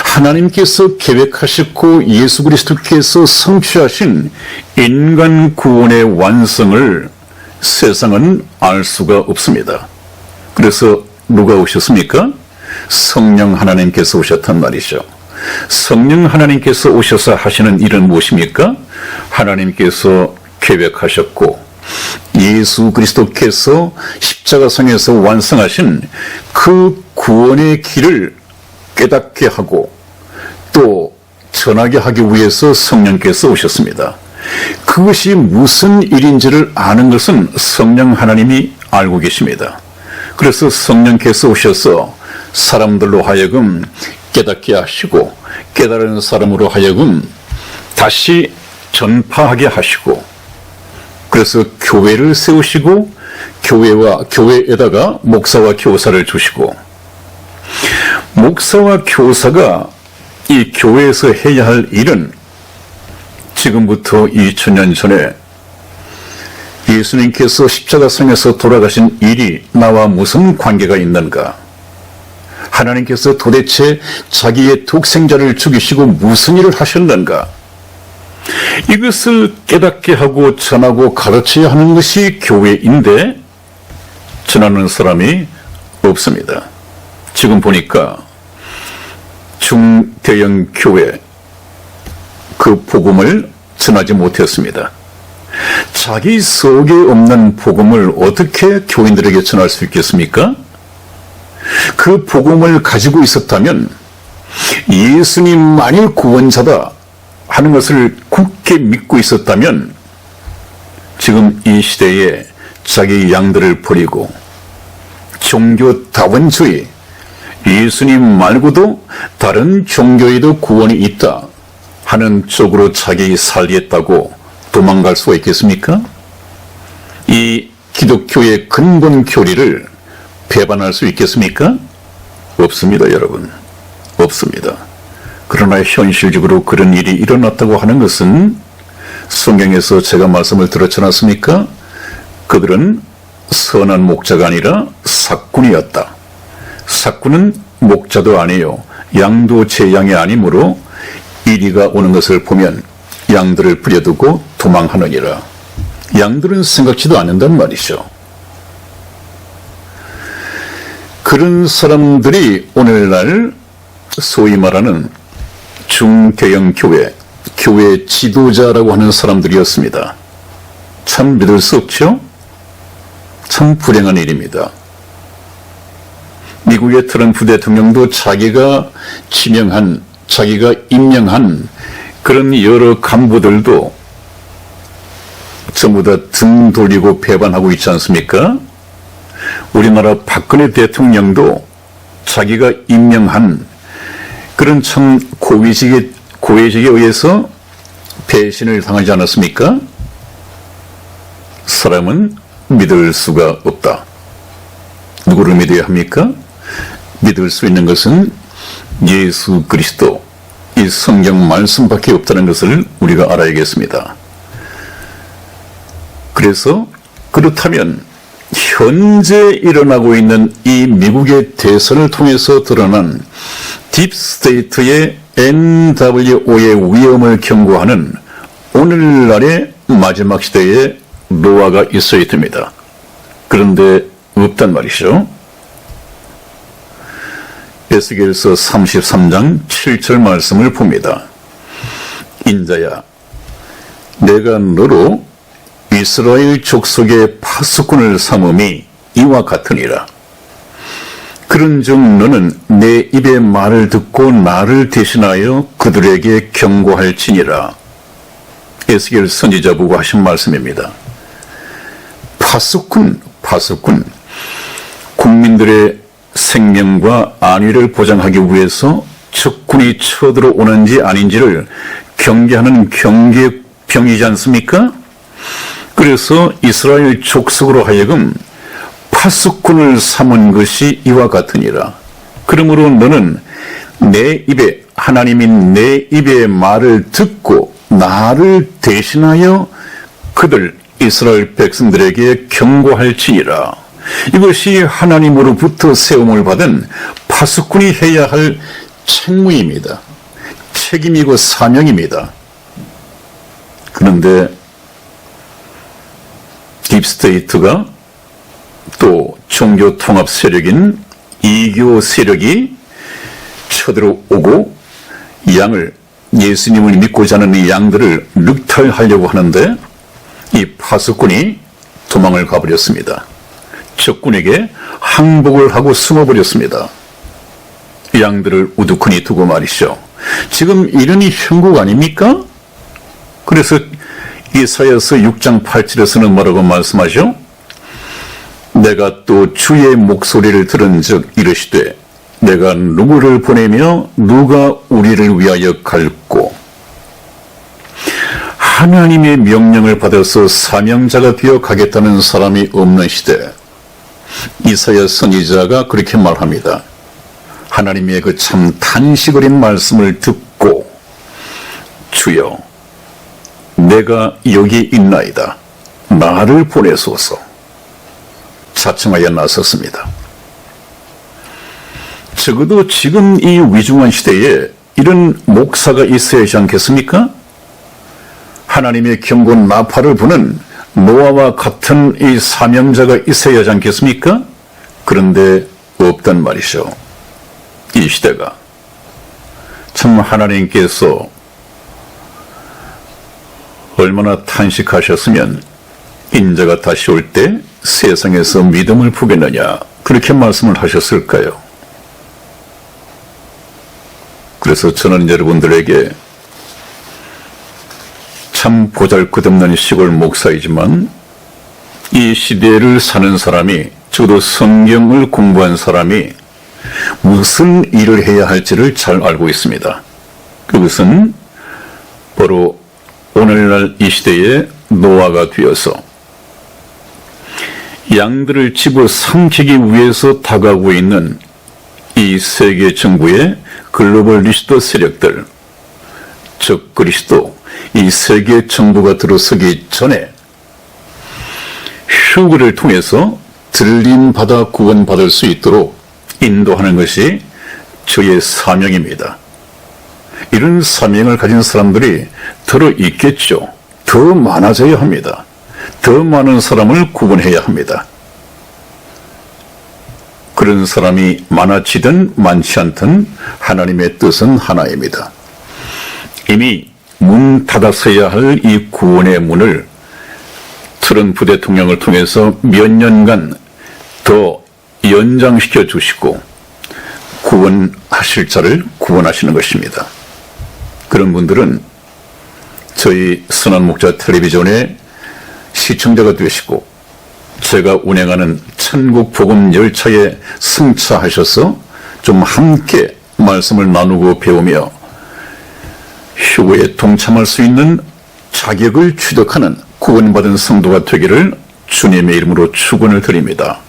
하나님께서 계획하셨고 예수 그리스도께서 성취하신 인간 구원의 완성을 세상은 알 수가 없습니다. 그래서 누가 오셨습니까? 성령 하나님께서 오셨단 말이죠. 성령 하나님께서 오셔서 하시는 일은 무엇입니까? 하나님께서 계획하셨고 예수 그리스도께서 십자가상에서 완성하신 그 구원의 길을 깨닫게 하고 또 전하게 하기 위해서 성령께서 오셨습니다. 그것이 무슨 일인지를 아는 것은 성령 하나님이 알고 계십니다. 그래서 성령께서 오셔서 사람들로 하여금 깨닫게 하시고 깨달은 사람으로 하여금 다시 전파하게 하시고 그래서 교회를 세우시고 교회에다가 목사와 교사를 주시고 목사와 교사가 이 교회에서 해야 할 일은 지금부터 2000년 전에 예수님께서 십자가상에서 돌아가신 일이 나와 무슨 관계가 있는가? 하나님께서 도대체 자기의 독생자를 죽이시고 무슨 일을 하셨는가? 이것을 깨닫게 하고 전하고 가르쳐야 하는 것이 교회인데 전하는 사람이 없습니다. 지금 보니까 중대형 교회 그 복음을 전하지 못했습니다. 자기 속에 없는 복음을 어떻게 교인들에게 전할 수 있겠습니까? 그 복음을 가지고 있었다면 예수님만이 구원자다 하는 것을 굳게 믿고 있었다면 지금 이 시대에 자기 양들을 버리고 종교다원주의 예수님 말고도 다른 종교에도 구원이 있다 하는 쪽으로 자기 살겠다고 도망갈 수가 있겠습니까? 이 기독교의 근본 교리를 배반할 수 있겠습니까? 없습니다, 여러분. 없습니다. 그러나 현실적으로 그런 일이 일어났다고 하는 것은 성경에서 제가 말씀을 들었지 않았습니까? 그들은 선한 목자가 아니라 삭군이었다. 삭군은 목자도 아니요 양도 제 양이 아니므로 이리가 오는 것을 보면 양들을 버려두고 도망하느니라. 양들은 생각지도 않는단 말이죠. 그런 사람들이 오늘날 소위 말하는 중대형 교회 지도자라고 하는 사람들이었습니다. 참 믿을 수 없죠? 참 불행한 일입니다. 미국의 트럼프 대통령도 자기가 임명한 그런 여러 간부들도 전부 다 등 돌리고 배반하고 있지 않습니까? 우리나라 박근혜 대통령도 자기가 임명한 그런 참 고위직에 의해서 배신을 당하지 않았습니까? 사람은 믿을 수가 없다. 누구를 믿어야 합니까? 믿을 수 있는 것은 예수 그리스도, 이 성경 말씀밖에 없다는 것을 우리가 알아야겠습니다. 그래서 그렇다면 현재 일어나고 있는 이 미국의 대선을 통해서 드러난 딥스테이트의 NWO의 위험을 경고하는 오늘날의 마지막 시대에 노아가 있어야 됩니다. 그런데 없단 말이죠. 에스겔서 33장 7절 말씀을 봅니다. 인자야, 내가 너로 이스라엘 족속의 파수꾼을 삼음이 이와 같으니라. 그런즉 너는 내 입의 말을 듣고 나를 대신하여 그들에게 경고할지니라. 에스겔 선지자 보고 하신 말씀입니다. 파수꾼, 국민들의 생명과 안위를 보장하기 위해서 적군이 쳐들어오는지 아닌지를 경계하는 경계병이지 않습니까? 그래서 이스라엘 족속으로 하여금 파수꾼을 삼은 것이 이와 같으니라. 그러므로 너는 내 입에, 하나님인 내 입의 말을 듣고 나를 대신하여 그들 이스라엘 백성들에게 경고할지니라. 이것이 하나님으로부터 세움을 받은 파수꾼이 해야 할 책무입니다. 책임이고 사명입니다. 그런데 딥스테이트가 또 종교 통합 세력인 이교 세력이 쳐들어오고 예수님을 믿고자 하는 이 양들을 늑탈하려고 하는데 이 파수꾼이 도망을 가버렸습니다. 적군에게 항복을 하고 숨어버렸습니다. 양들을 우두커니 두고 말이죠. 지금 이른이 형국 아닙니까? 그래서 이사야서 6장 8절에서는 뭐라고 말씀하죠? 내가 또 주의 목소리를 들은 즉 이르시되 내가 누구를 보내며 누가 우리를 위하여 갈고. 하나님의 명령을 받아서 사명자가 되어 가겠다는 사람이 없는 시대. 이사야 선지자가 그렇게 말합니다. 하나님의 그 참 단식어린 말씀을 듣고 주여 내가 여기 있나이다. 나를 보내소서. 자청하여 나섰습니다. 적어도 지금 이 위중한 시대에 이런 목사가 있어야 하지 않겠습니까? 하나님의 경고 나팔을 부는 노아와 같은 이 사명자가 있어야 하지 않겠습니까? 그런데 없단 말이죠. 이 시대가. 참 하나님께서 얼마나 탄식하셨으면 인자가 다시 올 때 세상에서 믿음을 보겠느냐 그렇게 말씀을 하셨을까요? 그래서 저는 여러분들에게 참 보잘것없는 시골 목사이지만 이 시대를 사는 사람이, 적어도 성경을 공부한 사람이 무슨 일을 해야 할지를 잘 알고 있습니다. 그것은 바로 오늘날 이 시대에 노아가 되어서 양들을 집어 삼키기 위해서 다가오고 있는 이 세계 정부의 글로벌 리스트 세력들, 즉 그리스도, 이 세계 정부가 들어서기 전에 휴거를 통해서 들림받아 구원받을 수 있도록 인도하는 것이 저의 사명입니다. 이런 사명을 가진 사람들이 들어있겠죠. 더 많아져야 합니다. 더 많은 사람을 구원해야 합니다. 그런 사람이 많아지든 많지 않든 하나님의 뜻은 하나입니다. 이미 문 닫았어야 할 이 구원의 문을 트럼프 대통령을 통해서 몇 년간 더 연장시켜 주시고 구원하실 자를 구원하시는 것입니다. 그런 분들은 저희 선한 목자 텔레비전의 시청자가 되시고 제가 운행하는 천국 복음 열차에 승차하셔서 좀 함께 말씀을 나누고 배우며 휴거에 동참할 수 있는 자격을 취득하는 구원받은 성도가 되기를 주님의 이름으로 축원을 드립니다.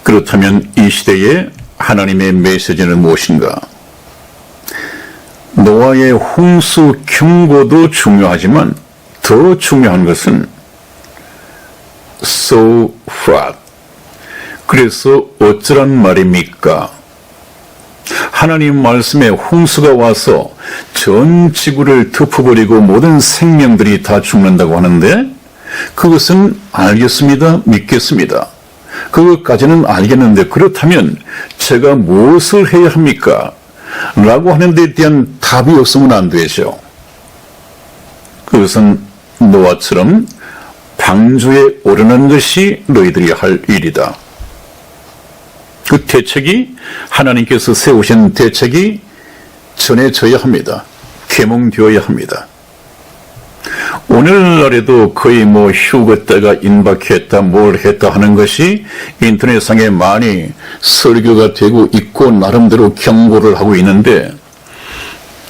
그렇다면 이 시대에 하나님의 메시지는 무엇인가? 노아의 홍수 경고도 중요하지만 더 중요한 것은 so what? 그래서 어쩌란 말입니까? 하나님 말씀에 홍수가 와서 전 지구를 덮어버리고 모든 생명들이 다 죽는다고 하는데 그것은 알겠습니다. 믿겠습니다. 그것까지는 알겠는데 그렇다면 제가 무엇을 해야 합니까? 라고 하는 데 대한 답이 없으면 안 되죠. 그것은 노아처럼 방주에 오르는 것이 너희들이 할 일이다. 그 대책이 하나님께서 세우신 대책이 전해져야 합니다. 계몽되어야 합니다. 오늘날에도 거의 휴거 때가 임박했다 뭘 했다 하는 것이 인터넷상에 많이 설교가 되고 있고 나름대로 경고를 하고 있는데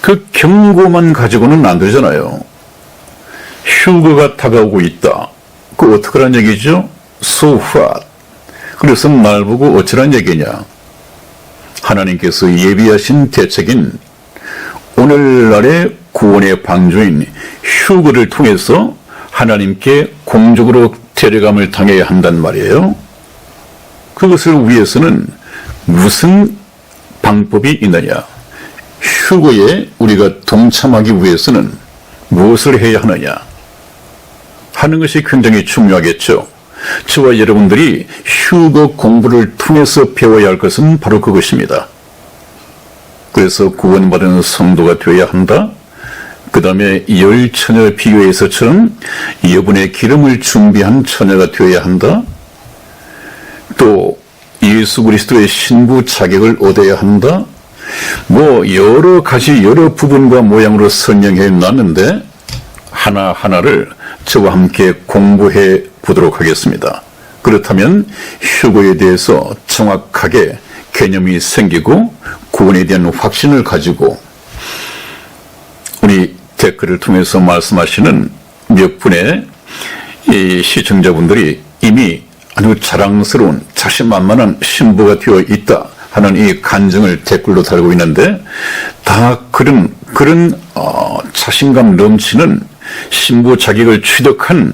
그 경고만 가지고는 안 되잖아요. 휴거가 다가오고 있다. 그 어떡하란 얘기죠? So what? 그래서 날 보고 어쩌란 얘기냐? 하나님께서 예비하신 대책인 오늘날의 구원의 방주인 휴거를 통해서 하나님께 공적으로 데려감을 당해야 한단 말이에요. 그것을 위해서는 무슨 방법이 있느냐? 휴거에 우리가 동참하기 위해서는 무엇을 해야 하느냐? 하는 것이 굉장히 중요하겠죠. 저와 여러분들이 휴거 공부를 통해서 배워야 할 것은 바로 그것입니다. 그래서 구원받은 성도가 되어야 한다. 그 다음에 열 처녀 비유에서처럼 여분의 기름을 준비한 처녀가 되어야 한다. 또 예수 그리스도의 신부 자격을 얻어야 한다. 여러 가지 여러 부분과 모양으로 설명해 놨는데 하나하나를 저와 함께 공부해 보도록 하겠습니다. 그렇다면 휴거에 대해서 정확하게 개념이 생기고 구원에 대한 확신을 가지고 우리 댓글을 통해서 말씀하시는 몇 분의 이 시청자분들이 이미 아주 자랑스러운 자신만만한 신부가 되어 있다 하는 이 간증을 댓글로 달고 있는데 다 그런 자신감 넘치는 신부 자격을 취득한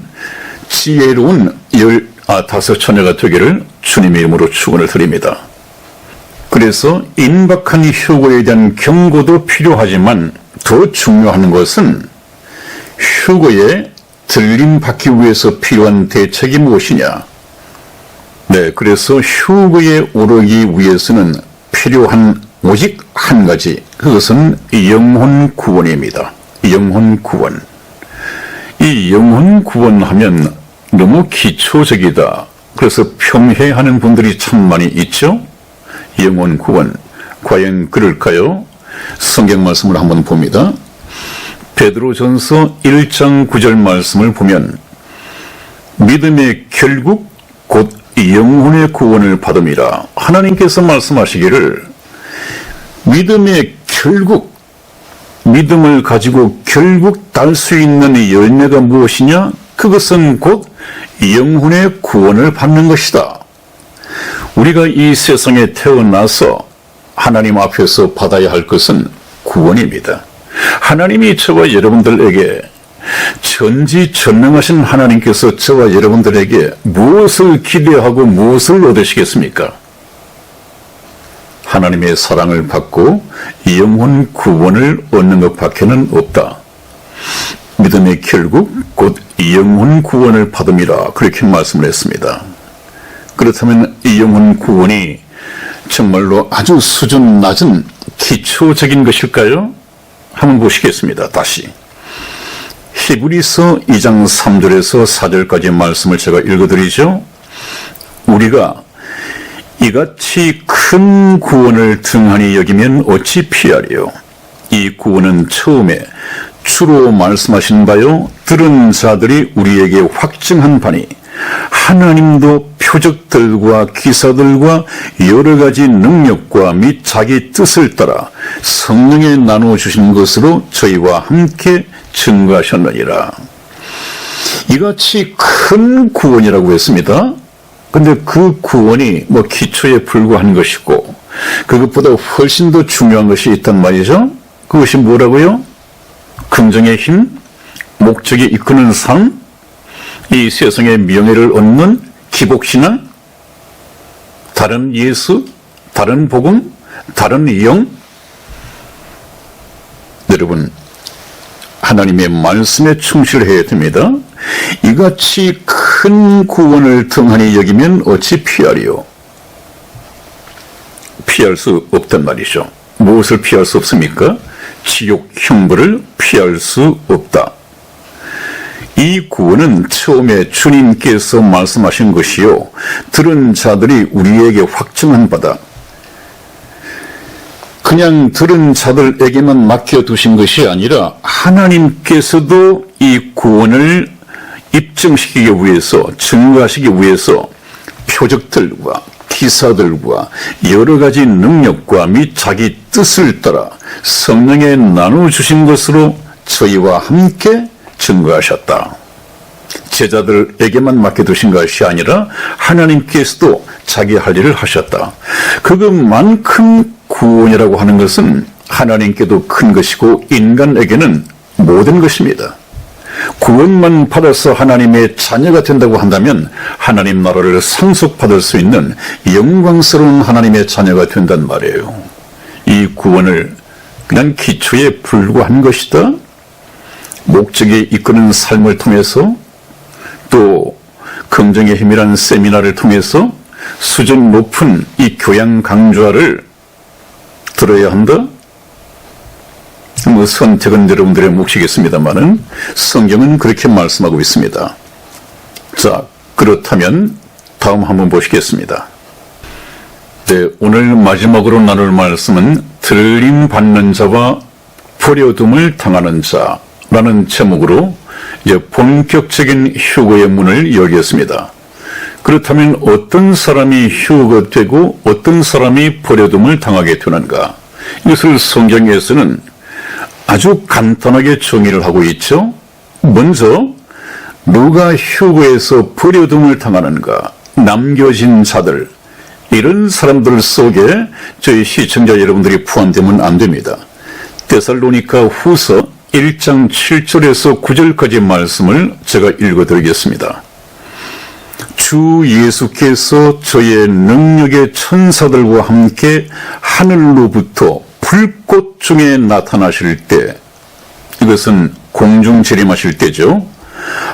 지혜로운 15처녀가 되기를 주님의 이름으로 축원을 드립니다. 그래서 임박한 휴거에 대한 경고도 필요하지만 더 중요한 것은 휴거에 들림받기 위해서 필요한 대책이 무엇이냐? 네, 그래서 휴거에 오르기 위해서는 필요한 오직 한 가지, 그것은 영혼 구원입니다. 영혼 구원. 이 영혼 구원하면 너무 기초적이다. 그래서 폄훼하는 분들이 참 많이 있죠. 영혼 구원, 과연 그럴까요? 성경 말씀을 한번 봅니다. 베드로전서 1장 9절 말씀을 보면 믿음의 결국 곧 영혼의 구원을 받음이라. 하나님께서 말씀하시기를 믿음의 결국, 믿음을 가지고 결국 딸 수 있는 열매가 무엇이냐? 그것은 곧 영혼의 구원을 받는 것이다. 우리가 이 세상에 태어나서 하나님 앞에서 받아야 할 것은 구원입니다. 하나님이 저와 여러분들에게 전지전능하신 하나님께서 저와 여러분들에게 무엇을 기대하고 무엇을 얻으시겠습니까? 하나님의 사랑을 받고 영혼 구원을 얻는 것밖에는 없다. 믿음의 결국 곧 영혼 구원을 받음이라 그렇게 말씀을 했습니다. 그렇다면 이 영혼 구원이 정말로 아주 수준 낮은 기초적인 것일까요? 한번 보시겠습니다. 다시 히브리서 2장 3절에서 4절까지 말씀을 제가 읽어드리죠. 우리가 이같이 큰 구원을 등한히 여기면 어찌 피하리요? 이 구원은 처음에 주로 말씀하신 바요 들은 자들이 우리에게 확증한 바니 하나님도 표적들과 기사들과 여러 가지 능력과 및 자기 뜻을 따라 성령에 나누어 주신 것으로 저희와 함께 증거하셨느니라. 이같이 큰 구원이라고 했습니다. 근데 그 구원이 기초에 불과한 것이고 그것보다 훨씬 더 중요한 것이 있단 말이죠. 그것이 뭐라고요? 긍정의 힘, 목적이 이끄는 삶, 이 세상의 명예를 얻는 기복신앙, 다른 예수, 다른 복음, 다른 영. 여러분, 하나님의 말씀에 충실해야 됩니다. 이같이 큰 구원을 등한히 여기면 어찌 피하리요? 피할 수 없단 말이죠. 무엇을 피할 수 없습니까? 지옥 형벌을 피할 수 없다. 이 구원은 처음에 주님께서 말씀하신 것이요, 들은 자들이 우리에게 확증한 바다. 그냥 들은 자들에게만 맡겨두신 것이 아니라 하나님께서도 이 구원을 입증시키기 위해서, 증거하시기 위해서 표적들과 기사들과 여러 가지 능력과 및 자기 뜻을 따라 성령에 나눠주신 것으로 저희와 함께 증거하셨다. 제자들에게만 맡겨두신 것이 아니라 하나님께서도 자기 할 일을 하셨다. 그것만큼 구원이라고 하는 것은 하나님께도 큰 것이고 인간에게는 모든 것입니다. 구원만 받아서 하나님의 자녀가 된다고 한다면 하나님 나라를 상속받을 수 있는 영광스러운 하나님의 자녀가 된단 말이에요. 이 구원을 그냥 기초에 불과한 것이다. 목적이 이끄는 삶을 통해서, 또 긍정의 힘이라는 세미나를 통해서 수준 높은 이 교양 강좌를 들어야 한다. 선택은 여러분들의 몫이겠습니다만은 성경은 그렇게 말씀하고 있습니다. 자, 그렇다면 다음 한번 보시겠습니다. 네, 오늘 마지막으로 나눌 말씀은 들림 받는 자와 버려둠을 당하는 자라는 제목으로 이제 본격적인 휴거의 문을 열겠습니다. 그렇다면 어떤 사람이 휴거가 되고 어떤 사람이 버려둠을 당하게 되는가? 이것을 성경에서는 아주 간단하게 정의를 하고 있죠. 먼저 누가 휴거에서 버려둠을 당하는가? 남겨진 자들, 이런 사람들 속에 저희 시청자 여러분들이 포함되면 안 됩니다. 데살로니가 후서 1장 7절에서 9절까지 말씀을 제가 읽어드리겠습니다. 주 예수께서 저의 능력의 천사들과 함께 하늘로부터 불꽃 중에 나타나실 때, 이것은 공중 재림하실 때죠.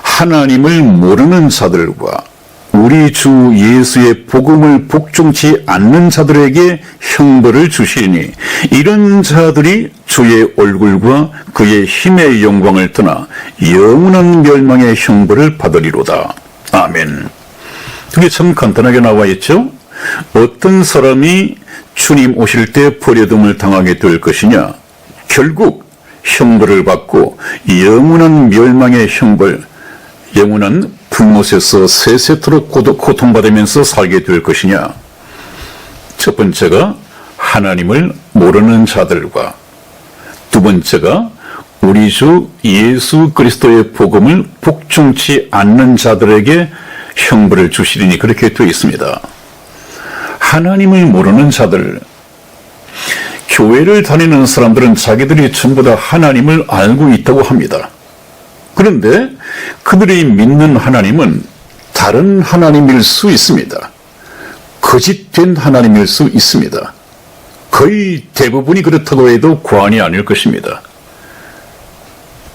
하나님을 모르는 자들과 우리 주 예수의 복음을 복종치 않는 자들에게 형벌을 주시니 이런 자들이 주의 얼굴과 그의 힘의 영광을 떠나 영원한 멸망의 형벌을 받으리로다. 아멘. 그게 참 간단하게 나와 있죠. 어떤 사람이 주님 오실 때 버려둠을 당하게 될 것이냐? 결국 형벌을 받고 영원한 멸망의 형벌, 영원한 불못에서 세세토록 고통받으면서 살게 될 것이냐? 첫 번째가 하나님을 모르는 자들과, 두 번째가 우리 주 예수 그리스도의 복음을 복종치 않는 자들에게 형벌을 주시리니 그렇게 되어 있습니다. 하나님을 모르는 자들, 교회를 다니는 사람들은 자기들이 전부 다 하나님을 알고 있다고 합니다. 그런데 그들이 믿는 하나님은 다른 하나님일 수 있습니다. 거짓된 하나님일 수 있습니다. 거의 대부분이 그렇다고 해도 과언이 아닐 것입니다.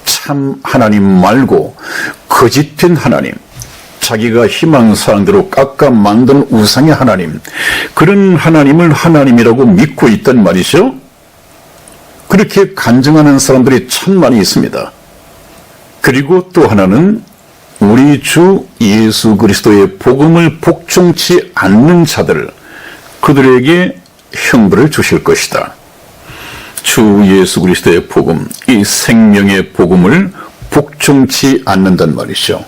참 하나님 말고 거짓된 하나님, 자기가 희망사항대로 깎아 만든 우상의 하나님, 그런 하나님을 하나님이라고 믿고 있단 말이죠. 그렇게 간증하는 사람들이 참 많이 있습니다. 그리고 또 하나는 우리 주 예수 그리스도의 복음을 복종치 않는 자들, 그들에게 형벌을 주실 것이다. 주 예수 그리스도의 복음, 이 생명의 복음을 복종치 않는단 말이죠.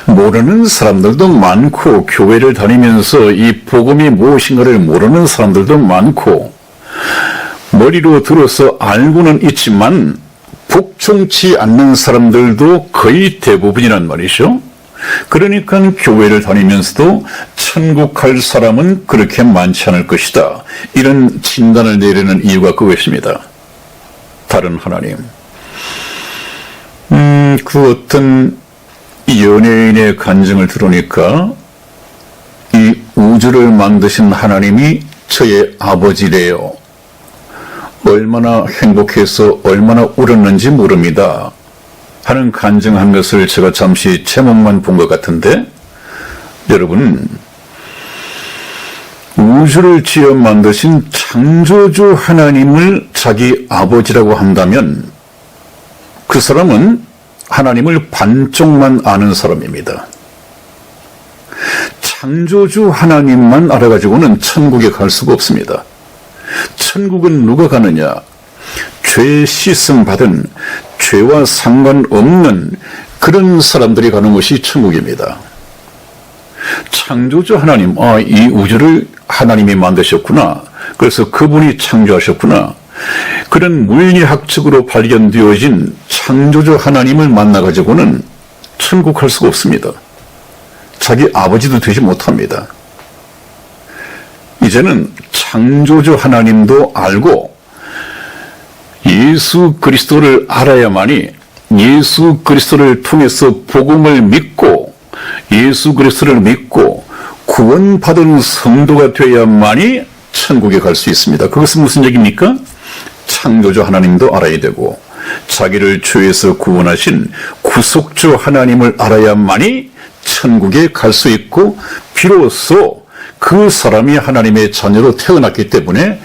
모르는 사람들도 많고, 교회를 다니면서 이 복음이 무엇인가를 모르는 사람들도 많고, 머리로 들어서 알고는 있지만 복종치 않는 사람들도 거의 대부분이란 말이죠. 그러니까 교회를 다니면서도 천국 갈 사람은 그렇게 많지 않을 것이다, 이런 진단을 내리는 이유가 그것입니다. 다른 하나님. 그 어떤 연예인의 간증을 들으니까 이 우주를 만드신 하나님이 저의 아버지래요. 얼마나 행복해서 얼마나 울었는지 모릅니다 하는 간증한 것을 제가 잠시 제목만 본 것 같은데, 여러분, 우주를 지어 만드신 창조주 하나님을 자기 아버지라고 한다면 그 사람은 하나님을 반쪽만 아는 사람입니다. 창조주 하나님만 알아가지고는 천국에 갈 수가 없습니다. 천국은 누가 가느냐? 죄 씻음 받은, 죄와 상관없는 그런 사람들이 가는 것이 천국입니다. 창조주 하나님, 이 우주를 하나님이 만드셨구나. 그래서 그분이 창조하셨구나. 그런 물리학적으로 발견되어진 창조주 하나님을 만나가지고는 천국 갈 수가 없습니다. 자기 아버지도 되지 못합니다. 이제는 창조주 하나님도 알고 예수 그리스도를 알아야만이, 예수 그리스도를 통해서 복음을 믿고 예수 그리스도를 믿고 구원받은 성도가 되어야만이 천국에 갈 수 있습니다. 그것은 무슨 얘기입니까? 창조주 하나님도 알아야 되고 자기를 죄에서 구원하신 구속주 하나님을 알아야만이 천국에 갈 수 있고, 비로소 그 사람이 하나님의 자녀로 태어났기 때문에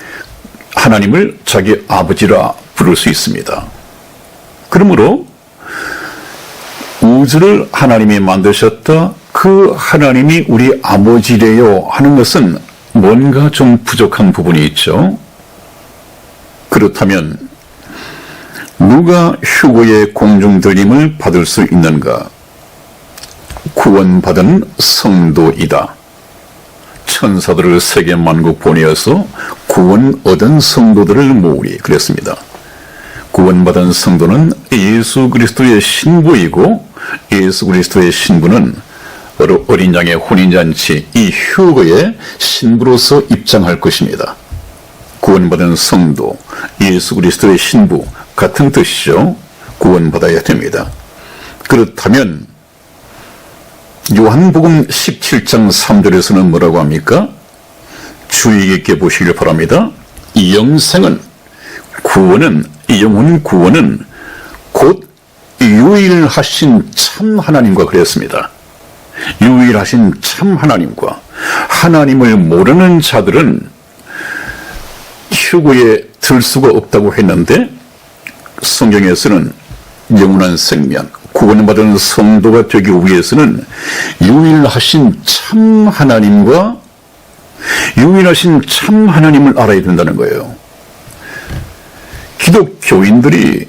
하나님을 자기 아버지라 부를 수 있습니다. 그러므로 우주를 하나님이 만드셨다, 그 하나님이 우리 아버지래요 하는 것은 뭔가 좀 부족한 부분이 있죠. 그렇다면 누가 휴거의 공중들림을 받을 수 있는가? 구원받은 성도이다. 천사들을 세계 만국 보내어서 구원 얻은 성도들을 모으리 그랬습니다. 구원받은 성도는 예수 그리스도의 신부이고, 예수 그리스도의 신부는 어린 양의 혼인잔치, 이 휴거의 신부로서 입장할 것입니다. 구원받은 성도, 예수 그리스도의 신부, 같은 뜻이죠. 구원받아야 됩니다. 그렇다면 요한복음 17장 3절에서는 뭐라고 합니까? 주의 깊게 보시길 바랍니다. 영생은, 구원은, 영혼 구원은 곧 유일하신 참 하나님과 그랬습니다. 유일하신 참 하나님과, 하나님을 모르는 자들은 휴거에 들 수가 없다고 했는데, 성경에서는 영원한 생명, 구원받은 성도가 되기 위해서는 유일하신 참 하나님과 유일하신 참 하나님을 알아야 된다는 거예요. 기독교인들이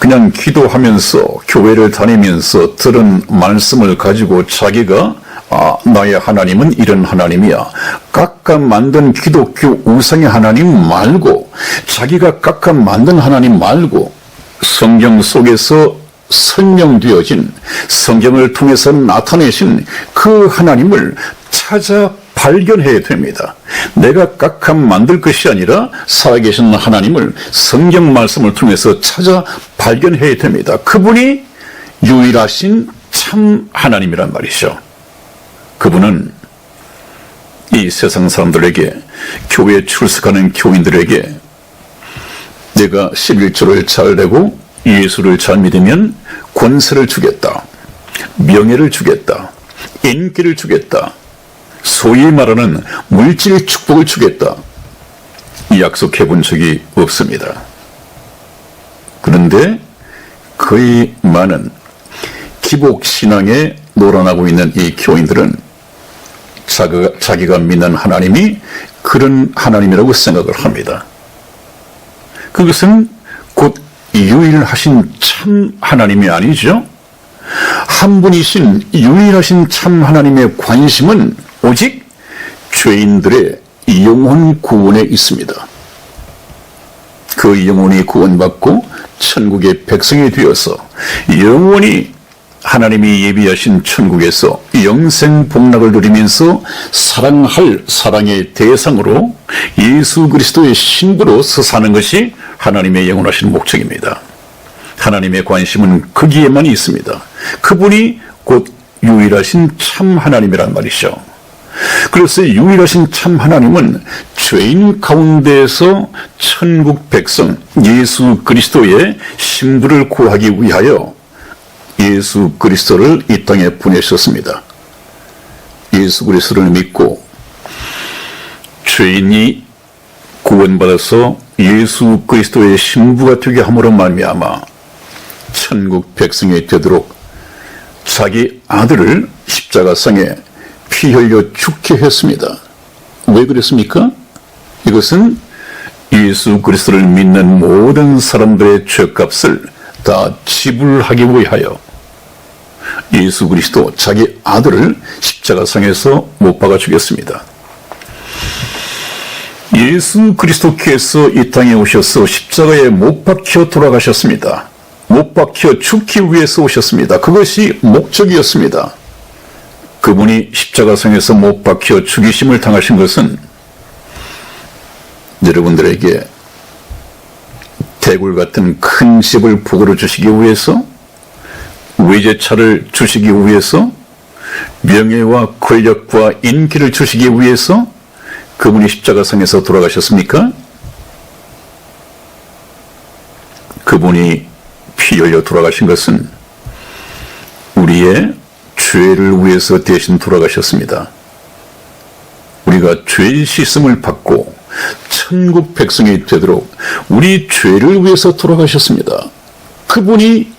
그냥 기도하면서 교회를 다니면서 들은 말씀을 가지고 자기가 나의 하나님은 이런 하나님이야, 깎아 만든 기독교 우상의 하나님 말고, 자기가 깎아 만든 하나님 말고 성경 속에서 설명되어진, 성경을 통해서 나타내신 그 하나님을 찾아 발견해야 됩니다. 내가 깎아 만들 것이 아니라 살아계신 하나님을 성경 말씀을 통해서 찾아 발견해야 됩니다. 그분이 유일하신 참 하나님이란 말이죠. 그분은 이 세상 사람들에게, 교회에 출석하는 교인들에게 내가 11조를 잘 내고 예수를 잘 믿으면 권세를 주겠다, 명예를 주겠다, 인기를 주겠다, 소위 말하는 물질 축복을 주겠다, 약속해 본 적이 없습니다. 그런데 거의 많은 기복신앙에 놀아나고 있는 이 교인들은 자기가 믿는 하나님이 그런 하나님이라고 생각을 합니다. 그것은 곧 유일하신 참 하나님이 아니죠. 한 분이신 유일하신 참 하나님의 관심은 오직 죄인들의 영혼 구원에 있습니다. 그 영혼이 구원받고 천국의 백성이 되어서 영원히 하나님이 예비하신 천국에서 영생 복락을 누리면서 사랑할 사랑의 대상으로 예수 그리스도의 신부로서 사는 것이 하나님의 영원하신 목적입니다. 하나님의 관심은 거기에만 있습니다. 그분이 곧 유일하신 참 하나님이란 말이죠. 그래서 유일하신 참 하나님은 죄인 가운데에서 천국 백성 예수 그리스도의 신부를 구하기 위하여 예수 그리스도를 이 땅에 보내셨습니다. 예수 그리스도를 믿고 죄인이 구원받아서 예수 그리스도의 신부가 되게 함으로 말미암아 천국 백성이 되도록 자기 아들을 십자가상에 피 흘려 죽게 했습니다. 왜 그랬습니까? 이것은 예수 그리스도를 믿는 모든 사람들의 죄값을 다 지불하기 위하여 예수 그리스도 자기 아들을 십자가상에서 못 박아 죽였습니다. 예수 그리스도께서 이 땅에 오셔서 십자가에 못 박혀 돌아가셨습니다. 못 박혀 죽기 위해서 오셨습니다. 그것이 목적이었습니다. 그분이 십자가상에서 못 박혀 죽이심을 당하신 것은 여러분들에게 대굴 같은 큰 집을 복으로 주시기 위해서, 외제차를 주시기 위해서, 명예와 권력과 인기를 주시기 위해서 그분이 십자가상에서 돌아가셨습니까? 그분이 피 흘려 돌아가신 것은 우리의 죄를 위해서 대신 돌아가셨습니다. 우리가 죄의 씻음을 받고 천국 백성이 되도록 우리 죄를 위해서 돌아가셨습니다. 그분이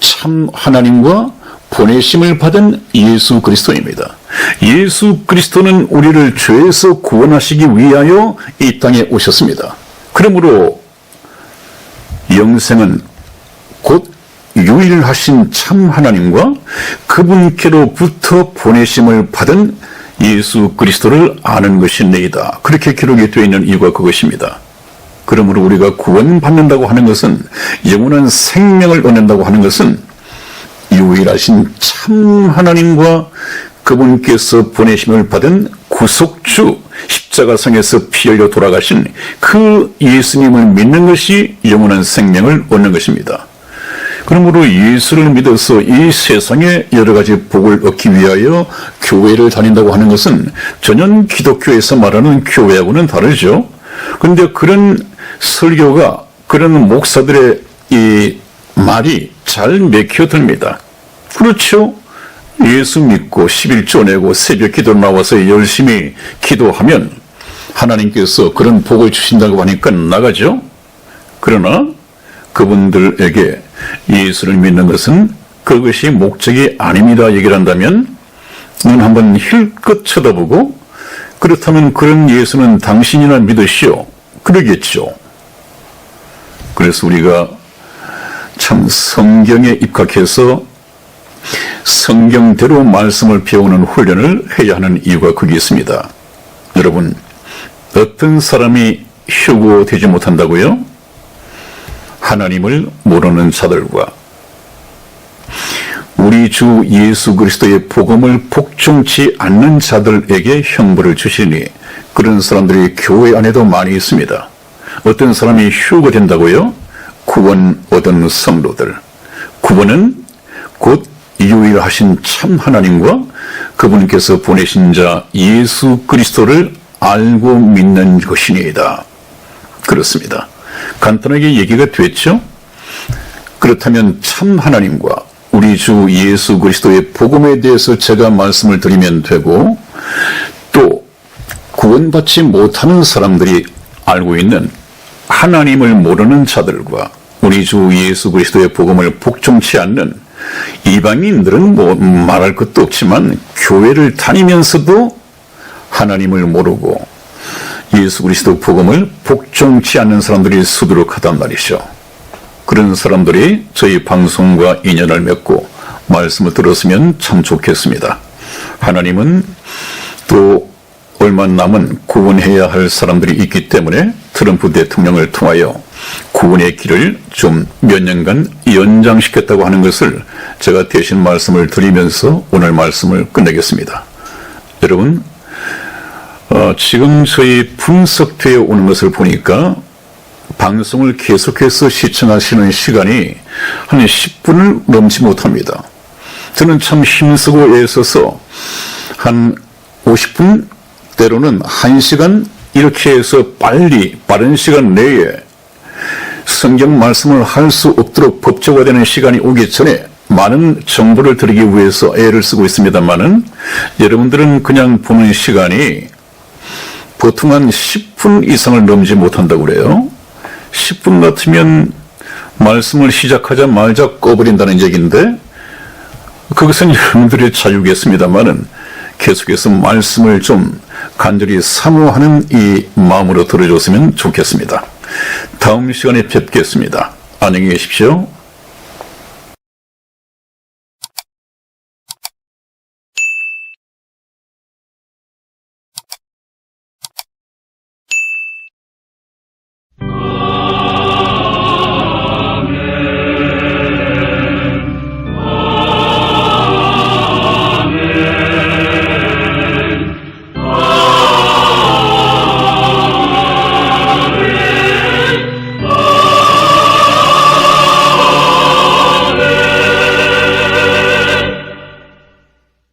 참 하나님과 보내심을 받은 예수 그리스도입니다. 예수 그리스도는 우리를 죄에서 구원하시기 위하여 이 땅에 오셨습니다. 그러므로 영생은 곧 유일하신 참 하나님과 그분께로부터 보내심을 받은 예수 그리스도를 아는 것이니이다. 그렇게 기록이 되어 있는 이유가 그것입니다. 그러므로 우리가 구원받는다고 하는 것은, 영원한 생명을 얻는다고 하는 것은 유일하신 참 하나님과 그분께서 보내심을 받은 구속주, 십자가상에서 피 흘려 돌아가신 그 예수님을 믿는 것이 영원한 생명을 얻는 것입니다. 그러므로 예수를 믿어서 이 세상에 여러 가지 복을 얻기 위하여 교회를 다닌다고 하는 것은 전혀 기독교에서 말하는 교회하고는 다르죠. 그런데 그런 설교가, 그런 목사들의 이 말이 잘 맥혀듭니다. 그렇죠? 예수 믿고 11조 내고 새벽 기도 나와서 열심히 기도하면 하나님께서 그런 복을 주신다고 하니까 나가죠. 그러나 그분들에게 예수를 믿는 것은 그것이 목적이 아닙니다 얘기를 한다면 눈 한번 힐끗 쳐다보고, 그렇다면 그런 예수는 당신이나 믿으시오 그러겠죠. 그래서 우리가 참 성경에 입각해서 성경대로 말씀을 배우는 훈련을 해야 하는 이유가 거기 있습니다. 여러분, 어떤 사람이 휴고되지 못한다고요? 하나님을 모르는 자들과 우리 주 예수 그리스도의 복음을 복종치 않는 자들에게 형벌을 주시니, 그런 사람들이 교회 안에도 많이 있습니다. 어떤 사람이 휴거된다고요? 구원 얻은 성도들. 구원은 곧 유일하신 참 하나님과 그분께서 보내신 자 예수 그리스도를 알고 믿는 것이니이다. 그렇습니다. 간단하게 얘기가 됐죠? 그렇다면 참 하나님과 우리 주 예수 그리스도의 복음에 대해서 제가 말씀을 드리면 되고, 또 구원받지 못하는 사람들이 알고 있는 하나님을 모르는 자들과 우리 주 예수 그리스도의 복음을 복종치 않는 이방인들은 뭐 말할 것도 없지만 교회를 다니면서도 하나님을 모르고 예수 그리스도 복음을 복종치 않는 사람들이 수두룩하단 말이죠. 그런 사람들이 저희 방송과 인연을 맺고 말씀을 들었으면 참 좋겠습니다. 하나님은 또 얼마 남은 구원해야 할 사람들이 있기 때문에 트럼프 대통령을 통하여 구원의 길을 좀 몇 년간 연장시켰다고 하는 것을 제가 대신 말씀을 드리면서 오늘 말씀을 끝내겠습니다. 여러분, 지금 저희 분석되어 오는 것을 보니까 방송을 계속해서 시청하시는 시간이 한 10분을 넘지 못합니다. 저는 참 힘쓰고 애써서 한 50분, 때로는 1시간 이렇게 해서 빠른 시간 내에 성경 말씀을 할 수 없도록 법조화되는 시간이 오기 전에 많은 정보를 드리기 위해서 애를 쓰고 있습니다만은 여러분들은 그냥 보는 시간이 보통 한 10분 이상을 넘지 못한다고 그래요. 10분 같으면 말씀을 시작하자마자 꺼버린다는 얘기인데 그것은 여러분들의 자유겠습니다만은 계속해서 말씀을 좀 간절히 사모하는 이 마음으로 들어줬으면 좋겠습니다. 다음 시간에 뵙겠습니다. 안녕히 계십시오.